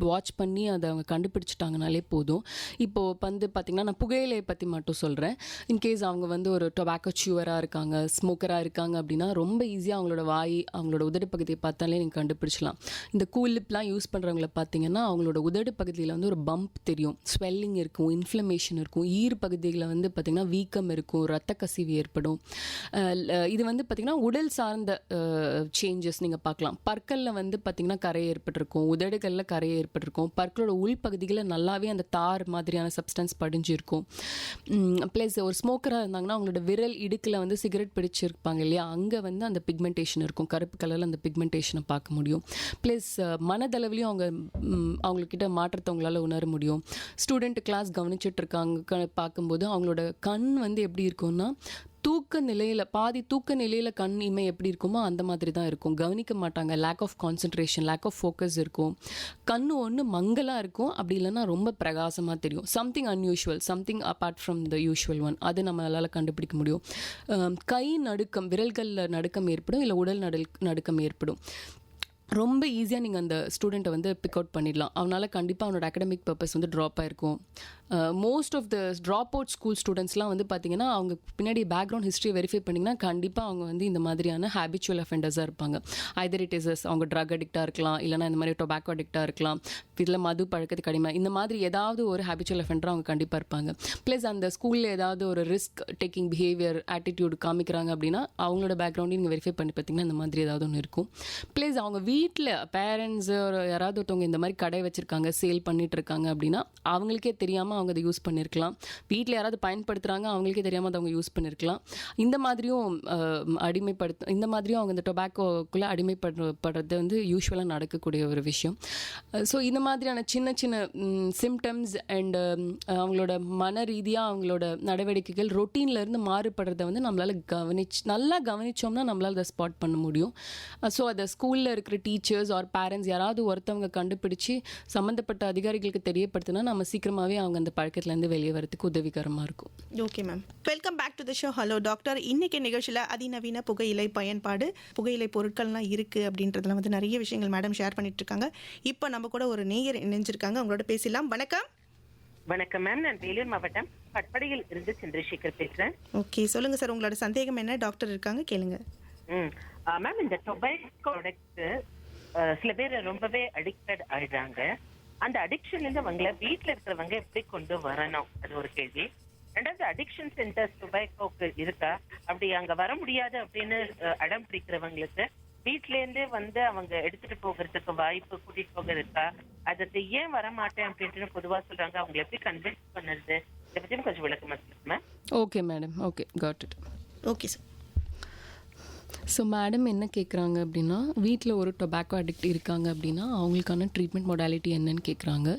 வாட்ச் பண்ணி அதை அவங்க கண்டுபிடிச்சிட்டாங்கனாலே போதும். இப்போது வந்து பார்த்திங்கன்னா நான் புகையிலையை பற்றி மட்டும் சொல்கிறேன். இன்கேஸ் அவங்க வந்து ஒரு டொபாக்கோ சியூவராக இருக்காங்க, ஸ்மோக்கராக இருக்காங்க அப்படின்னா ரொம்ப ஈஸியாக அவங்களோட வாய், அவங்களோட உதடு பகுதியை பார்த்தாலே நீங்கள் கண்டுபிடிச்சலாம். இந்த கூல் லிப்லாம் யூஸ் பண்ணுறவங்கள பார்த்தீங்கன்னா அவங்களோட உதடு பகுதியில் வந்து ஒரு பம்ப் தெரியும், ஸ்வெல்லிங் இருக்கும், இன்ஃப்ளமேஷன் இருக்கும், ஈர் பகுதியில் வந்து பார்த்திங்கன்னா வீக்கம் இருக்கும், ரத்த கசிவு ஏற்படும். இது வந்து பார்த்திங்கன்னா உடல் சார்ந்த சேஞ்சஸ் நீங்கள் பார்க்கலாம். பற்களில் வந்து பார்த்திங்கன்னா கரை ஏற்பட்டிருக்கும், உதடுகளில் கரை ஏற்பட்டிருக்கும், பற்களோட உள்பகுதிகளில் நல்லாவே அந்த தார் மாதிரியான சப்ஸ்டன்ஸ் படிஞ்சிருக்கும். ப்ளஸ் ஒரு ஸ்மோக்கராக இருந்தாங்கன்னா அவங்களோட விரல் இடுக்கில் வந்து சிகரெட் பிடிச்சிருப்பாங்க இல்லையா, அங்கே வந்து அந்த பிக்மெண்டேஷன் இருக்கும், கருப்பு கலரில் அந்த பிக்மெண்டேஷனை பார்க்க முடியும். ப்ளஸ் மனதளவுலையும் அவங்கக்கிட்ட மாற்றத்தை அவங்களால உணர முடியும். ஸ்டூடெண்ட் கிளாஸ் கவனிச்சுட்டு இருக்காங்க பார்க்கும்போது அவங்களோட கண் வந்து எப்படி இருக்கும்னா தூக்க நிலையில், பாதி தூக்க நிலையில் கண் இமை எப்படி இருக்குமோ அந்த மாதிரி தான் இருக்கும். கவனிக்க மாட்டாங்க, lack of concentration, lack of focus இருக்கும். கண் ஒன்று மங்கலாக இருக்கும், அப்படி இல்லைன்னா ரொம்ப பிரகாசமாக தெரியும். Something unusual, something apart from the usual one, அது நம்மளால் கண்டுபிடிக்க முடியும். கை நடுக்கம், விரல்களில் நடுக்கம் ஏற்படும், இல்லை உடல் நடுக்கம் ஏற்படும். ரொம்ப ஈஸியாக நீங்கள் அந்த ஸ்டூடெண்ட்டை வந்து பிக் அவுட் பண்ணிடலாம். அவனால் கண்டிப்பாக அவனோட அகடமிக் பர்பஸ் வந்து ட்ராப் ஆகிருக்கும். Most of the drop out school ஸ்டூடெண்ட்ஸ்லாம் வந்து பார்த்திங்கன்னா அவங்க பின்னாடி பேக்ரவுண்ட் ஹிஸ்ட்ரி வெரிஃபை பண்ணிங்கன்னா கண்டிப்பாக அவங்க வந்து இந்த மாதிரியான ஹேபிச்சுவல் அஃபெண்டர்ஸாக இருப்பாங்க. ஐதர் இட் இஸ் அவங்க ட்ரக் அடிக்டாக இருக்கலாம், இல்லைனா இந்த மாதிரி டொபாக்கோ அடிக்டாக இருக்கலாம், இதில் மது பழக்கத்துக்கு அடிமை, இந்த மாதிரி ஏதாவது ஒரு ஹேபிச்சுவல் அஃபெண்டர் அவங்க கண்டிப்பாக இருப்பாங்க. ப்ளஸ் அந்த ஸ்கூலில் ஏதாவது ஒரு ரிஸ்க் டேக்கிங் பிஹேவியர் ஆட்டிடியூட் காமிக்கிறாங்க அப்படின்னா அவங்களோட பேக்ரவுண்டையும் நீங்கள் வெரிஃபை பண்ணி பார்த்தீங்கன்னா இந்த மாதிரி ஏதாவது ஒன்று இருக்கும். ப்ளஸ் அவங்க வீட்டில் பேரண்ட்ஸ் யாராவது ஒருத்தவங்க இந்த மாதிரி கடை வச்சுருக்காங்க, சேல் பண்ணிட்டு இருக்காங்க அப்படின்னா அவங்களுக்கே தெரியாமல் அவங்க அதை யூஸ் பண்ணியிருக்கலாம். வீட்டில் யாராவது பயன்படுத்துகிறாங்க அவங்களுக்கே தெரியாமல் அதை அவங்க யூஸ் பண்ணியிருக்கலாம். இந்த மாதிரியும் இந்த மாதிரியும் அவங்க இந்த டொபாக்கோக்குள்ளே அடிமைப்படுறது வந்து யூஸ்வலாக நடக்கக்கூடிய ஒரு விஷயம். ஸோ இந்த மாதிரியான சின்ன சின்ன சிம்டம்ஸ் அண்ட் அவங்களோட மன ரீதியாக அவங்களோட நடவடிக்கைகள் ரொட்டீன்லேருந்து மாறுபடுறதை வந்து நம்மளால் நல்லா கவனித்தோம்னா நம்மளால் அதை ஸ்பாட் பண்ண முடியும். ஸோ அதை ஸ்கூலில் இருக்கிற டீச்சர்ஸ் ஆர் பேரண்ட்ஸ் யாராவது ஒருத்தவங்க கண்டுபிடிச்சி சம்மந்தப்பட்ட அதிகாரிகளுக்கு தெரியப்படுத்தினா நம்ம சீக்கிரமாகவே அவங்க அந்த பழக்கத்துலேருந்து வெளியே வரதுக்கு உதவிகரமாக இருக்கும். Okay ma'am, welcome back to the show. Hello doctor. இன்னைக்கு நிகழ்ச்சியில் அதிநவீன புகையிலை பயன்பாடு, புகையிலை பொருட்கள்லாம் இருக்குது அப்படின்றதுல வந்து நிறைய விஷயங்கள் மேடம் ஷேர் பண்ணிட்டு இருக்காங்க. இப்போ நம்ம கூட ஒரு நேயர் இணைஞ்சிருக்காங்க, அவங்களோட பேசலாம். வணக்கம். வணக்கம் மேம், நான் வேலூர் மாவட்டம் பட்படியில் இருந்து சந்திரசேகர் பேசுறேன். ஓகே, சொல்லுங்க சார், உங்களோட சந்தேகம் என்ன? டாக்டர் இருக்காங்க, கேளுங்க. மேம், இந்த டொபாக்கோ ப்ராடக்ட் சில பேர் ரொம்பவே அடிக்டட் ஆயிடுறாங்க. அந்த அடிக்ஷன்ல இருந்து அவங்கள வீட்டுல இருக்கிறவங்க எப்படி கொண்டு வரணும், அது ஒரு கேள்வி. ரெண்டாவது, அடிக்ஷன் சென்டர்ஸ் டொபாக்கோக்கு இருக்கா? அப்படி அங்க வர முடியாது அப்படின்னு அடம் பிடிக்கிறவங்களுக்கு வீட்ல இருந்தே வந்து அவங்க எடுத்துட்டு போகிறதுக்கு வாய்ப்பு, கூட்டிட்டு போக இருக்கா? அதுக்கு ஏன் வர மாட்டேன் அப்படின்ட்டு பொதுவா சொல்றாங்க, அவங்க எப்படி கன்வின்ஸ் பண்ணுறது, இதை பத்தியும் கொஞ்சம் விளக்கமா சொல்லுங்க ma'am. Okay madam, okay, got it. Okay sir. So madam என்ன கேட்குறாங்க அப்படின்னா, வீட்டில் ஒரு டொபாக்கோ அடிக்ட் இருக்காங்க அப்படின்னா அவங்களுக்கான ட்ரீட்மெண்ட் மொடாலிட்டி என்னன்னு கேட்குறாங்க.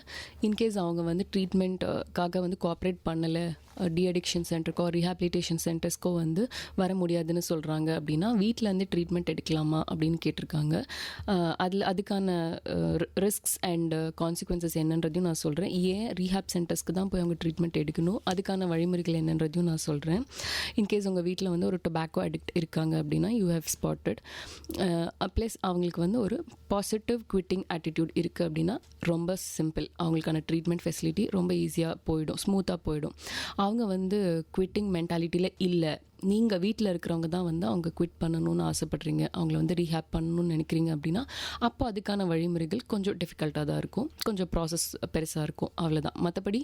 இன்கேஸ் அவங்க வந்து ட்ரீட்மெண்ட்டுக்காக வந்து கோஆப்ரேட் பண்ணலை, டி அடிக்ஷன் சென்டருக்கோ ரீஹாபிலிட்டேஷன் சென்டர்ஸ்க்கோ வந்து வர முடியாதுன்னு சொல்கிறாங்க அப்படின்னா வீட்டில் வந்து ட்ரீட்மெண்ட் எடுக்கலாமா அப்படின்னு கேட்டிருக்காங்க. அதுக்கான ரிஸ்க்ஸ் அண்ட் கான்சிக்வன்சஸ் என்னன்றதையும் நான் சொல்கிறேன். ஏன் ரீஹாப் சென்டர்ஸ்க்கு தான் போய் அவங்க ட்ரீட்மெண்ட் எடுக்கணும், அதுக்கான வழிமுறைகள் என்னன்றதையும் நான் சொல்கிறேன். இன்கேஸ் உங்கள் வீட்டில் வந்து ஒரு டொபாக்கோ அடிக்ட் இருக்காங்க அப்படின்னா யூ ஹேவ் ஸ்பாட்டட், ப்ளஸ் அவங்களுக்கு வந்து ஒரு பாசிட்டிவ் குவிட்டிங் ஆட்டிடியூட் இருக்குது அப்படின்னா ரொம்ப சிம்பிள், அவங்களுக்கான ட்ரீட்மெண்ட் ஃபெசிலிட்டி ரொம்ப ஈஸியாக போயிடும், ஸ்மூத்தாக போயிடும். அவங்க வந்து குவிட்டிங் மென்டாலிட்டியில் இல்லை, நீங்கள் வீட்டில் இருக்கிறவங்க தான் வந்து அவங்க குவிட் பண்ணணும்னு ஆசைப்பட்றீங்க, அவங்கள வந்து ரீஹேப் பண்ணணும்னு நினைக்கிறீங்க அப்படின்னா அப்போ அதுக்கான வழிமுறைகள் கொஞ்சம் டிஃபிகல்ட்டாக தான் இருக்கும், கொஞ்சம் ப்ராசஸ் பெருசாக இருக்கும், அவ்வளோதான். மற்றபடி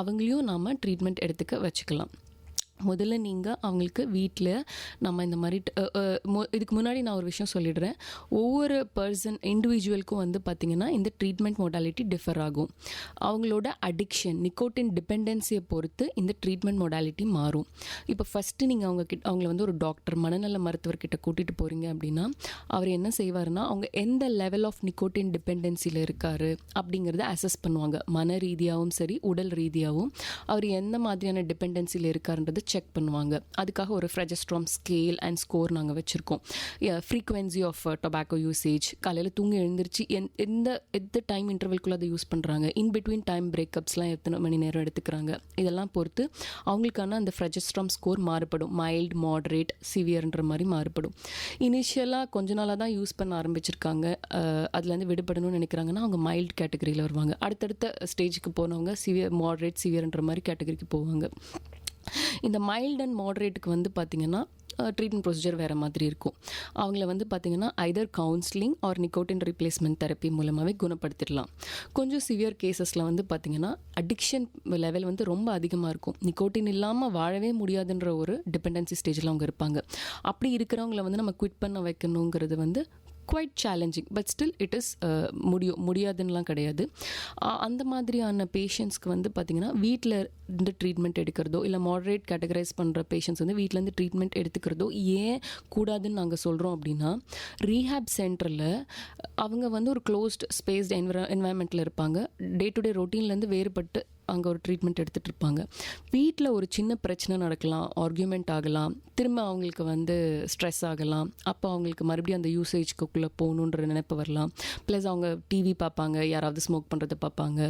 அவங்களையும் நாம் ட்ரீட்மெண்ட் எடுத்துக்க வச்சுக்கலாம். முதல்ல நீங்கள் அவங்களுக்கு வீட்டில் நம்ம இந்த மாதிரி இதுக்கு முன்னாடி நான் ஒரு விஷயம் சொல்லிடுறேன். ஒவ்வொரு பர்சன் இண்டிவிஜுவலுக்கும் வந்து பார்த்திங்கன்னா இந்த ட்ரீட்மெண்ட் மொடாலிட்டி டிஃபர் ஆகும். அவங்களோட அடிக்ஷன் நிக்கோட்டின் டிபெண்டன்சியை பொறுத்து இந்த ட்ரீட்மெண்ட் மொடாலிட்டி மாறும். இப்போ ஃபஸ்ட்டு நீங்கள் அவங்கள வந்து ஒரு டாக்டர், மனநல மருத்துவர்கிட்ட கூட்டிகிட்டு போகிறீங்க அப்படின்னா அவர் என்ன செய்வார்னா அவங்க எந்த லெவல் ஆஃப் நிக்கோட்டின் டிபெண்டன்சியில் இருக்கார் அப்படிங்கிறத அசஸ் பண்ணுவாங்க. மன ரீதியாகவும் சரி உடல் ரீதியாகவும் அவர் எந்த மாதிரியான டிபெண்டன்சியில் இருக்காருன்றது செக் பண்ணுவாங்க. அதுக்காக ஒரு ஃப்ரெஜஸ்ட்ராம் ஸ்கேல் அண்ட் ஸ்கோர் நாங்கள் வச்சுருக்கோம். ஃப்ரீக்வன்சி ஆஃப் டொபாக்கோ யூசேஜ், காலையில் தூங்கி எழுந்திரிச்சு எந்த டைம் இன்டர்வல்குள்ளே அதை யூஸ் பண்ணுறாங்க, இன் பிட்வீன் டைம் பிரேக்கப்ஸ்லாம் எத்தனை மணி நேரம் எடுத்துக்கிறாங்க, இதெல்லாம் பொறுத்து அவங்களுக்கான அந்த ஃப்ரெஜஸ்ட்ராம் ஸ்கோர் மாறுபடும். மைல்டு, மாடரேட், சிவியர்ன்ற மாதிரி மாறுபடும். இனிஷியலாக கொஞ்ச நாளாக தான் யூஸ் பண்ண ஆரம்பிச்சிருக்காங்க, அதுலேருந்து விடுபடணும்னு நினைக்கிறாங்கன்னா அவங்க மைல்டு கேட்டகரியில் வருவாங்க. அடுத்தடுத்த ஸ்டேஜுக்கு போனவங்க சிவியர், மாடரேட், சிவியர்ன்ற மாதிரி கேட்டகரிக்கு போவாங்க. இந்த மைல்டு அண்ட் மாடரேட்டுக்கு வந்து பார்த்திங்கன்னா ட்ரீட்மெண்ட் ப்ரொசீஜர் வேறு மாதிரி இருக்கும். அவங்கள வந்து பார்த்திங்கன்னா either counselling or nicotine replacement therapy மூலமாகவே குணப்படுத்திடலாம். கொஞ்சம் சிவியர் கேசஸில் வந்து பார்த்திங்கன்னா அடிக்ஷன் லெவல் வந்து ரொம்ப அதிகமாக இருக்கும், நிக்கோட்டின் இல்லாமல் வாழவே முடியாதுன்ற ஒரு டிபெண்டன்சி ஸ்டேஜில் அவங்க இருப்பாங்க. அப்படி இருக்கிறவங்கள வந்து நம்ம குவிட் பண்ண வைக்கணுங்கிறது வந்து quite challenging, but still it is முடியாதுன்னெலாம் கிடையாது. அந்த மாதிரியான பேஷண்ட்ஸ்க்கு வந்து பார்த்திங்கன்னா வீட்டில் இருந்து ட்ரீட்மெண்ட் எடுக்கிறதோ இல்லை மாடரேட் கேட்டகரைஸ் பண்ணுற பேஷண்ட்ஸ் வந்து வீட்டிலேருந்து ட்ரீட்மெண்ட் எடுத்துக்கிறதோ ஏன் கூடாதுன்னு நாங்கள் சொல்கிறோம் அப்படின்னா, ரீஹேப் சென்டரில் அவங்க வந்து ஒரு க்ளோஸ்ட் ஸ்பேஸ்ட் என்வாயன்மெண்ட்டில் இருப்பாங்க, டே டு டே ரொட்டீன்லேருந்து வேறுபட்டு அங்கே ஒரு ட்ரீட்மெண்ட் எடுத்துகிட்டு இருப்பாங்க. வீட்டில் ஒரு சின்ன பிரச்சனை நடக்கலாம், ஆர்கியூமெண்ட் ஆகலாம், திரும்ப அவங்களுக்கு வந்து ஸ்ட்ரெஸ் ஆகலாம், அப்போ அவங்களுக்கு மறுபடியும் அந்த யூசேஜ்க்குள்ளே போகணுன்ற நினைப்பு வரலாம். ப்ளஸ் அவங்க டிவி பார்ப்பாங்க, யாராவது ஸ்மோக் பண்ணுறதை பார்ப்பாங்க,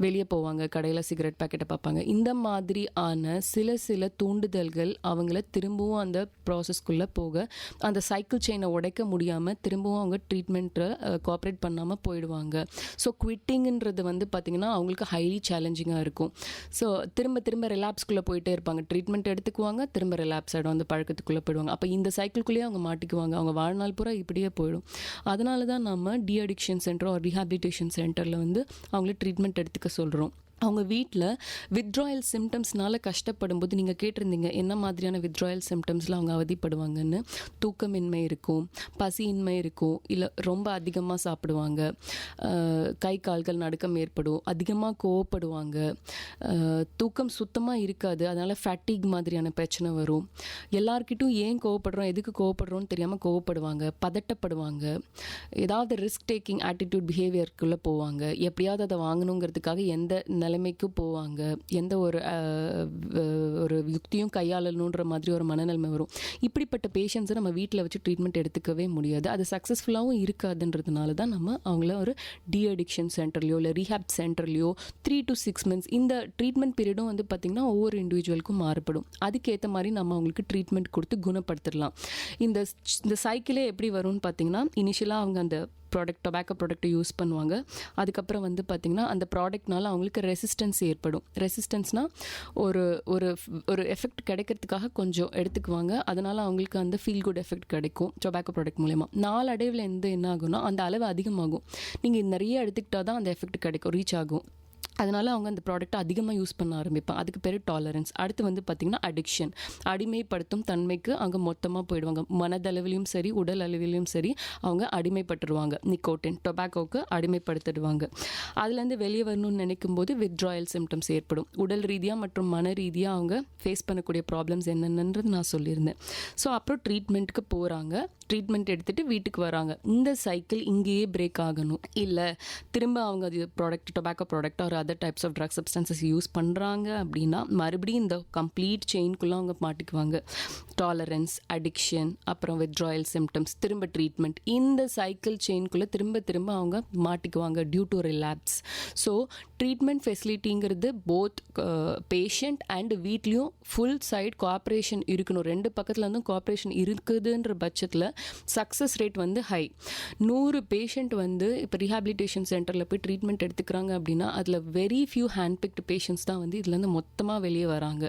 வெளியே போவாங்க, கடையில் சிகரெட் பேக்கெட்டை பார்ப்பாங்க. இந்த மாதிரியான சில தூண்டுதல்கள் அவங்கள திரும்பவும் அந்த ப்ராசஸ்க்குள்ளே போக, அந்த சைக்கிள் செயினை உடைக்க முடியாமல் திரும்பவும் அவங்க ட்ரீட்மெண்ட்டை கோஆப்ரேட் பண்ணாமல் போயிடுவாங்க. ஸோ குவிட்டிங்கிறது வந்து பார்த்திங்கன்னா அவங்களுக்கு ஹைலி சேலஞ்சிங்காக இருக்கும். ஸோ திரும்ப ரிலாப்ஸ்குள்ளே போயிட்டே இருப்பாங்க, ட்ரீட்மெண்ட் எடுத்துக்குவாங்க, திரும்ப ரிலாப்ஸ் ஆகிடும், அந்த பழக்கத்துக்குள்ளே போயிடுவாங்க. அப்போ இந்த சைக்கிள்குள்ளேயே அவங்க மாட்டிக்குவாங்க, அவங்க வாழ்நாள் பூரா இப்படியே போயிடும். அதனால தான் நம்ம de-addiction centre or rehabilitation சென்டரில் வந்து அவங்கள ட்ரீட்மெண்ட் எடுத்துக்க சொல்கிறோம். அவங்க வீட்டில் வித்ட்ராயல் சிம்டம்ஸ்னால கஷ்டப்படும் போது நீங்கள் கேட்டிருந்தீங்க என்ன மாதிரியான வித்ட்ராயல் சிம்டம்ஸில் அவங்க அவதிப்படுவாங்கன்னு. தூக்கமின்மை இருக்கும், பசியின்மை இருக்கும், இல்லை ரொம்ப அதிகமாக சாப்பிடுவாங்க, கை கால்கள் நடுக்கம் ஏற்படும், அதிகமாக கோவப்படுவாங்க, தூக்கம் சுத்தமாக இருக்காது, அதனால் ஃபேட்டிக் மாதிரியான பிரச்சனை வரும், எல்லார்கிட்டும் ஏன் கோவப்படுறோம் எதுக்கு கோவப்படுறோன்னு தெரியாமல் கோவப்படுவாங்க, பதட்டப்படுவாங்க, ஏதாவது ரிஸ்க் டேக்கிங் ஆட்டிடியூட் பிஹேவியருக்குள்ளே போவாங்க, எப்படியாவது அதை வாங்கணுங்கிறதுக்காக எந்த நிலைமைக்கு போவாங்க, எந்த ஒரு யுக்தியும் கையாளணுன்ற மாதிரி ஒரு மனநிலைமை வரும். இப்படிப்பட்ட பேஷண்ட்ஸை நம்ம வீட்டில் வச்சு ட்ரீட்மெண்ட் எடுத்துக்கவே முடியாது, அது சக்ஸஸ்ஃபுல்லாகவும் இருக்காதுன்றதுனால தான் நம்ம அவங்கள ஒரு டி அடிக்ஷன் சென்டர்லையோ இல்லை ரீஹாப் சென்டர்லையோ 3 to 6 months இந்த ட்ரீட்மெண்ட் பீரியடும் வந்து பார்த்திங்கன்னா ஒவ்வொரு இண்டிவிஜுவலுக்கும் மாறுபடும். அதுக்கேற்ற மாதிரி நம்ம அவங்களுக்கு ட்ரீட்மெண்ட் கொடுத்து குணப்படுத்திடலாம். இந்த சைக்கிளே எப்படி வரும்னு பார்த்திங்கன்னா, இனிஷியலாக அவங்க அந்த டொபாக்கோ ப்ராடக்ட்டை யூஸ் பண்ணுவாங்க. அதுக்கப்புறம் வந்து பார்த்திங்கன்னா அந்த ப்ராடக்ட்னால அவங்களுக்கு ரெசிஸ்டன்ஸ் ஏற்படும். ரெசிஸ்டன்ஸ்னால் ஒரு எஃபெக்ட் கிடைக்கிறதுக்காக கொஞ்சம் எடுத்துக்குவாங்க, அதனால் அவங்களுக்கு அந்த ஃபீல் குட் எஃபெக்ட் கிடைக்கும் டொபாக்கோ ப்ராடக்ட் மூலமா. நாளடைவில் என்ன ஆகும்னா அந்த அளவு அதிகமாகும், நீங்கள் நிறைய எடுத்துக்கிட்டால் தான் அந்த எஃபெக்ட் கிடைக்கும், ரீச் ஆகும். அதனால் அவங்க அந்த ப்ராடக்ட்டை அதிகமாக யூஸ் பண்ண ஆரம்பிப்பாங்க. அதுக்கு பேர் டாலரன்ஸ். அடுத்து வந்து பார்த்திங்கன்னா அடிக்ஷன், அடிமைப்படுத்தும் தன்மைக்கு அங்கே மொத்தமாக போயிடுவாங்க. மனதளவிலையும் சரி உடல் அளவிலையும் சரி அவங்க அடிமைப்பட்டுருவாங்க. நிக்கோட்டின் டொபாக்கோவுக்கு அடிமைப்படுத்திடுவாங்க. அதுலேருந்து வெளியே வரணும்னு நினைக்கும் போது வித்ட்ராயல் சிம்டம்ஸ் ஏற்படும். உடல் ரீதியாக மற்றும் மன ரீதியாக அவங்க ஃபேஸ் பண்ணக்கூடிய ப்ராப்ளம்ஸ் என்னென்னன்றது நான் சொல்லியிருந்தேன். ஸோ அப்புறம் ட்ரீட்மெண்ட்டுக்கு போகிறாங்க. ட்ரீட்மெண்ட் எடுத்துகிட்டு வீட்டுக்கு வராங்க. இந்த சைக்கிள் இங்கேயே பிரேக் ஆகணும். இல்லை திரும்ப அவங்க அது டொபாக்கோ ப்ராடக்ட் ஒரு other types of drug substances use பண்ணுறாங்க அப்படின்னா மறுபடியும் இந்த கம்ப்ளீட் செயின்குள்ளே அவங்க மாட்டிக்குவாங்க. டாலரன்ஸ், அடிக்ஷன், அப்புறம் வித்ட்ராயல் சிம்டம்ஸ், திரும்ப ட்ரீட்மெண்ட், இந்த சைக்கிள் செயின்குள்ளே திரும்ப திரும்ப அவங்க மாட்டிக்குவாங்க due to relapse. So treatment ஃபெசிலிட்டிங்கிறது போத் பேஷண்ட் அண்ட் வீட்லேயும் ஃபுல் சைட் கோஆப்ரேஷன் இருக்கணும். ரெண்டு பக்கத்தில் இருந்தும் கோஆப்ரேஷன் இருக்குதுன்ற பட்சத்தில் சக்ஸஸ் ரேட் வந்து ஹை. 100 பேஷண்ட் வந்து இப்போ ரீஹாபிலிட்டேஷன் சென்டரில் போய் ட்ரீட்மெண்ட் எடுத்துக்கிறாங்க அப்படின்னா அதில் வெரி ஃபியூ ஹேண்ட்பிக்டு பேஷண்ட்ஸ் தான் வந்து இதுலேருந்து மொத்தமாக வெளியே வராங்க.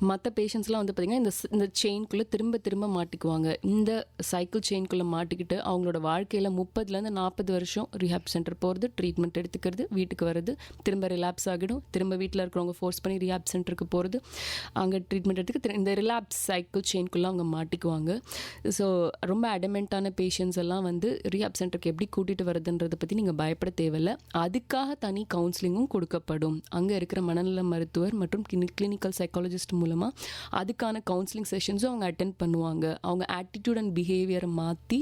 மற்ற பேஷண்ட்ஸ்லாம் வந்து பார்த்திங்கன்னா இந்த செயின்குள்ளே திரும்ப திரும்ப மாட்டிக்குவாங்க. இந்த சைக்கிள் செயின்குள்ளே மாட்டிக்கிட்டு அவங்களோட வாழ்க்கையில் 30 to 40 வருஷம் ரீஹாப் சென்டர் போகிறது, ட்ரீட்மெண்ட் எடுத்துக்கிறது, வீட்டுக்கு வர்றது, திரும்ப ரிலாப்ஸ் ஆகிடும், திரும்ப வீட்டில் இருக்கிறவங்க ஃபோர்ஸ் பண்ணி ரீஹாப் சென்டருக்கு போகிறது, அங்கே ட்ரீட்மெண்ட் எடுத்துக்க இந்த ரிலாப்ஸ் சைக்கிள் செயின்குள்ளே அவங்க மாட்டிக்குவாங்க. ஸோ ரொம்ப அடமெண்ட்டான பேஷண்ட்ஸ் எல்லாம் வந்து ரீஹாப் சென்டருக்கு எப்படி கூட்டிகிட்டு வரதுன்றதை பற்றி நீங்கள் பயப்பட தேவையில்லை. அதுக்காக தனி கவுன்சிலிங்கும் கொடுக்கப்படும். அங்கே இருக்கிற மனநல மருத்துவர் மற்றும் கிளினிக்கல் சைக்காலஜிஸ்ட் மூலமாக அதுக்கான கவுன்சிலிங் செஷன்ஸும் அவங்க அட்டென்ட் பண்ணுவாங்க. அவங்க ஆட்டிடியூட் அண்ட் பிஹேவியரை மாற்றி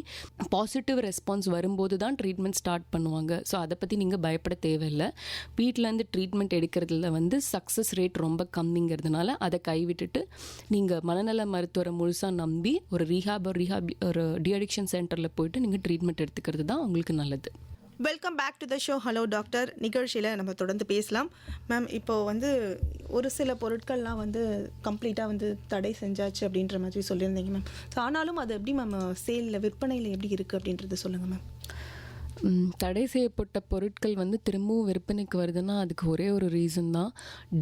பாசிட்டிவ் ரெஸ்பான்ஸ் வரும்போது தான் ட்ரீட்மெண்ட் ஸ்டார்ட் பண்ணுவாங்க. ஸோ அதை பற்றி நீங்கள் பயப்பட தேவையில்லை. வீட்டிலேருந்து ட்ரீட்மெண்ட் எடுக்கிறதுல வந்து சக்ஸஸ் ரேட் ரொம்ப கம்மிங்கிறதுனால அதை கைவிட்டுட்டு நீங்கள் மனநல மருத்துவரை முழுசாக நம்பி ஒரு ஒரு டிஅடிக்ஷன் சென்டரில் போயிட்டு நீங்கள் ட்ரீட்மெண்ட் எடுத்துக்கிறது தான் உங்களுக்கு நல்லது. Welcome back to the show. Hello doctor நிகழ்ச்சியில் நம்ம தொடர்ந்து பேசலாம். மேம், இப்போது வந்து ஒரு சில பொருட்கள்லாம் வந்து கம்ப்ளீட்டாக வந்து தடை செஞ்சாச்சு அப்படின்ற மாதிரி சொல்லியிருந்தீங்க மேம். ஸோ ஆனாலும் அது எப்படி மேம் சேலில் விற்பனையில் எப்படி இருக்குது அப்படின்றத சொல்லுங்கள் மேம். தடை செய்யப்பட்ட பொருட்கள் வந்து திரும்பவும் விற்பனைக்கு வருதுன்னா அதுக்கு ஒரே ஒரு ரீசன் தான்.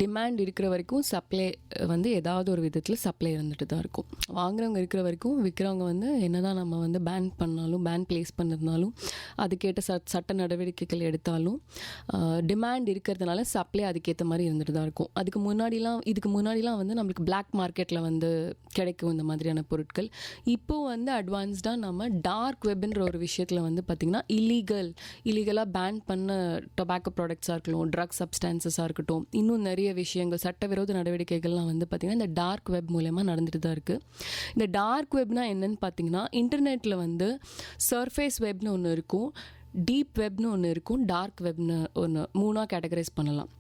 டிமாண்ட் இருக்கிற வரைக்கும் சப்ளை வந்து ஏதாவது ஒரு விதத்தில் சப்ளை இருந்துட்டு தான் இருக்கும். வாங்குறவங்க இருக்கிற வரைக்கும் விற்கிறவங்க வந்து என்ன தான் நம்ம வந்து பேன் பண்ணாலும், பேன் பிளேஸ் பண்ணிருந்தாலும், அதுக்கேற்ற சட்ட நடவடிக்கைகள் எடுத்தாலும் டிமாண்ட் இருக்கிறதுனால சப்ளை அதுக்கேற்ற மாதிரி இருந்துட்டு தான் இருக்கும். இதுக்கு முன்னாடிலாம் வந்து நம்மளுக்கு பிளாக் மார்க்கெட்டில் வந்து கிடைக்கும் இந்த மாதிரியான பொருட்கள். இப்போது வந்து அட்வான்ஸ்டாக நம்ம டார்க் வெப்ன்ற ஒரு விஷயத்தில் வந்து பார்த்திங்கன்னா இல்லீகலாக பேன் பண்ண டொபாக்கோ ப்ராடக்ட்ஸாக இருக்கட்டும், ட்ரக் சப்ஸ்டான்சஸாக இருக்கட்டும், இன்னும் நிறைய விஷயங்கள் சட்டவிரோத நடவடிக்கைகள்லாம் வந்து பார்த்திங்கன்னா இந்த டார்க் வெப் மூலமா நடந்துட்டு தான் இருக்குது. இந்த டார்க் வெப்னா என்னன்னு பார்த்தீங்கன்னா இன்டர்நெட்டில் வந்து சர்ஃபேஸ் வெப்னு ஒன்று இருக்கும், டீப் வெப்னு ஒன்று இருக்கும், டார்க் வெப்னு ஒன்று, 3ஆக கேட்டகரைஸ் பண்ணலாம்.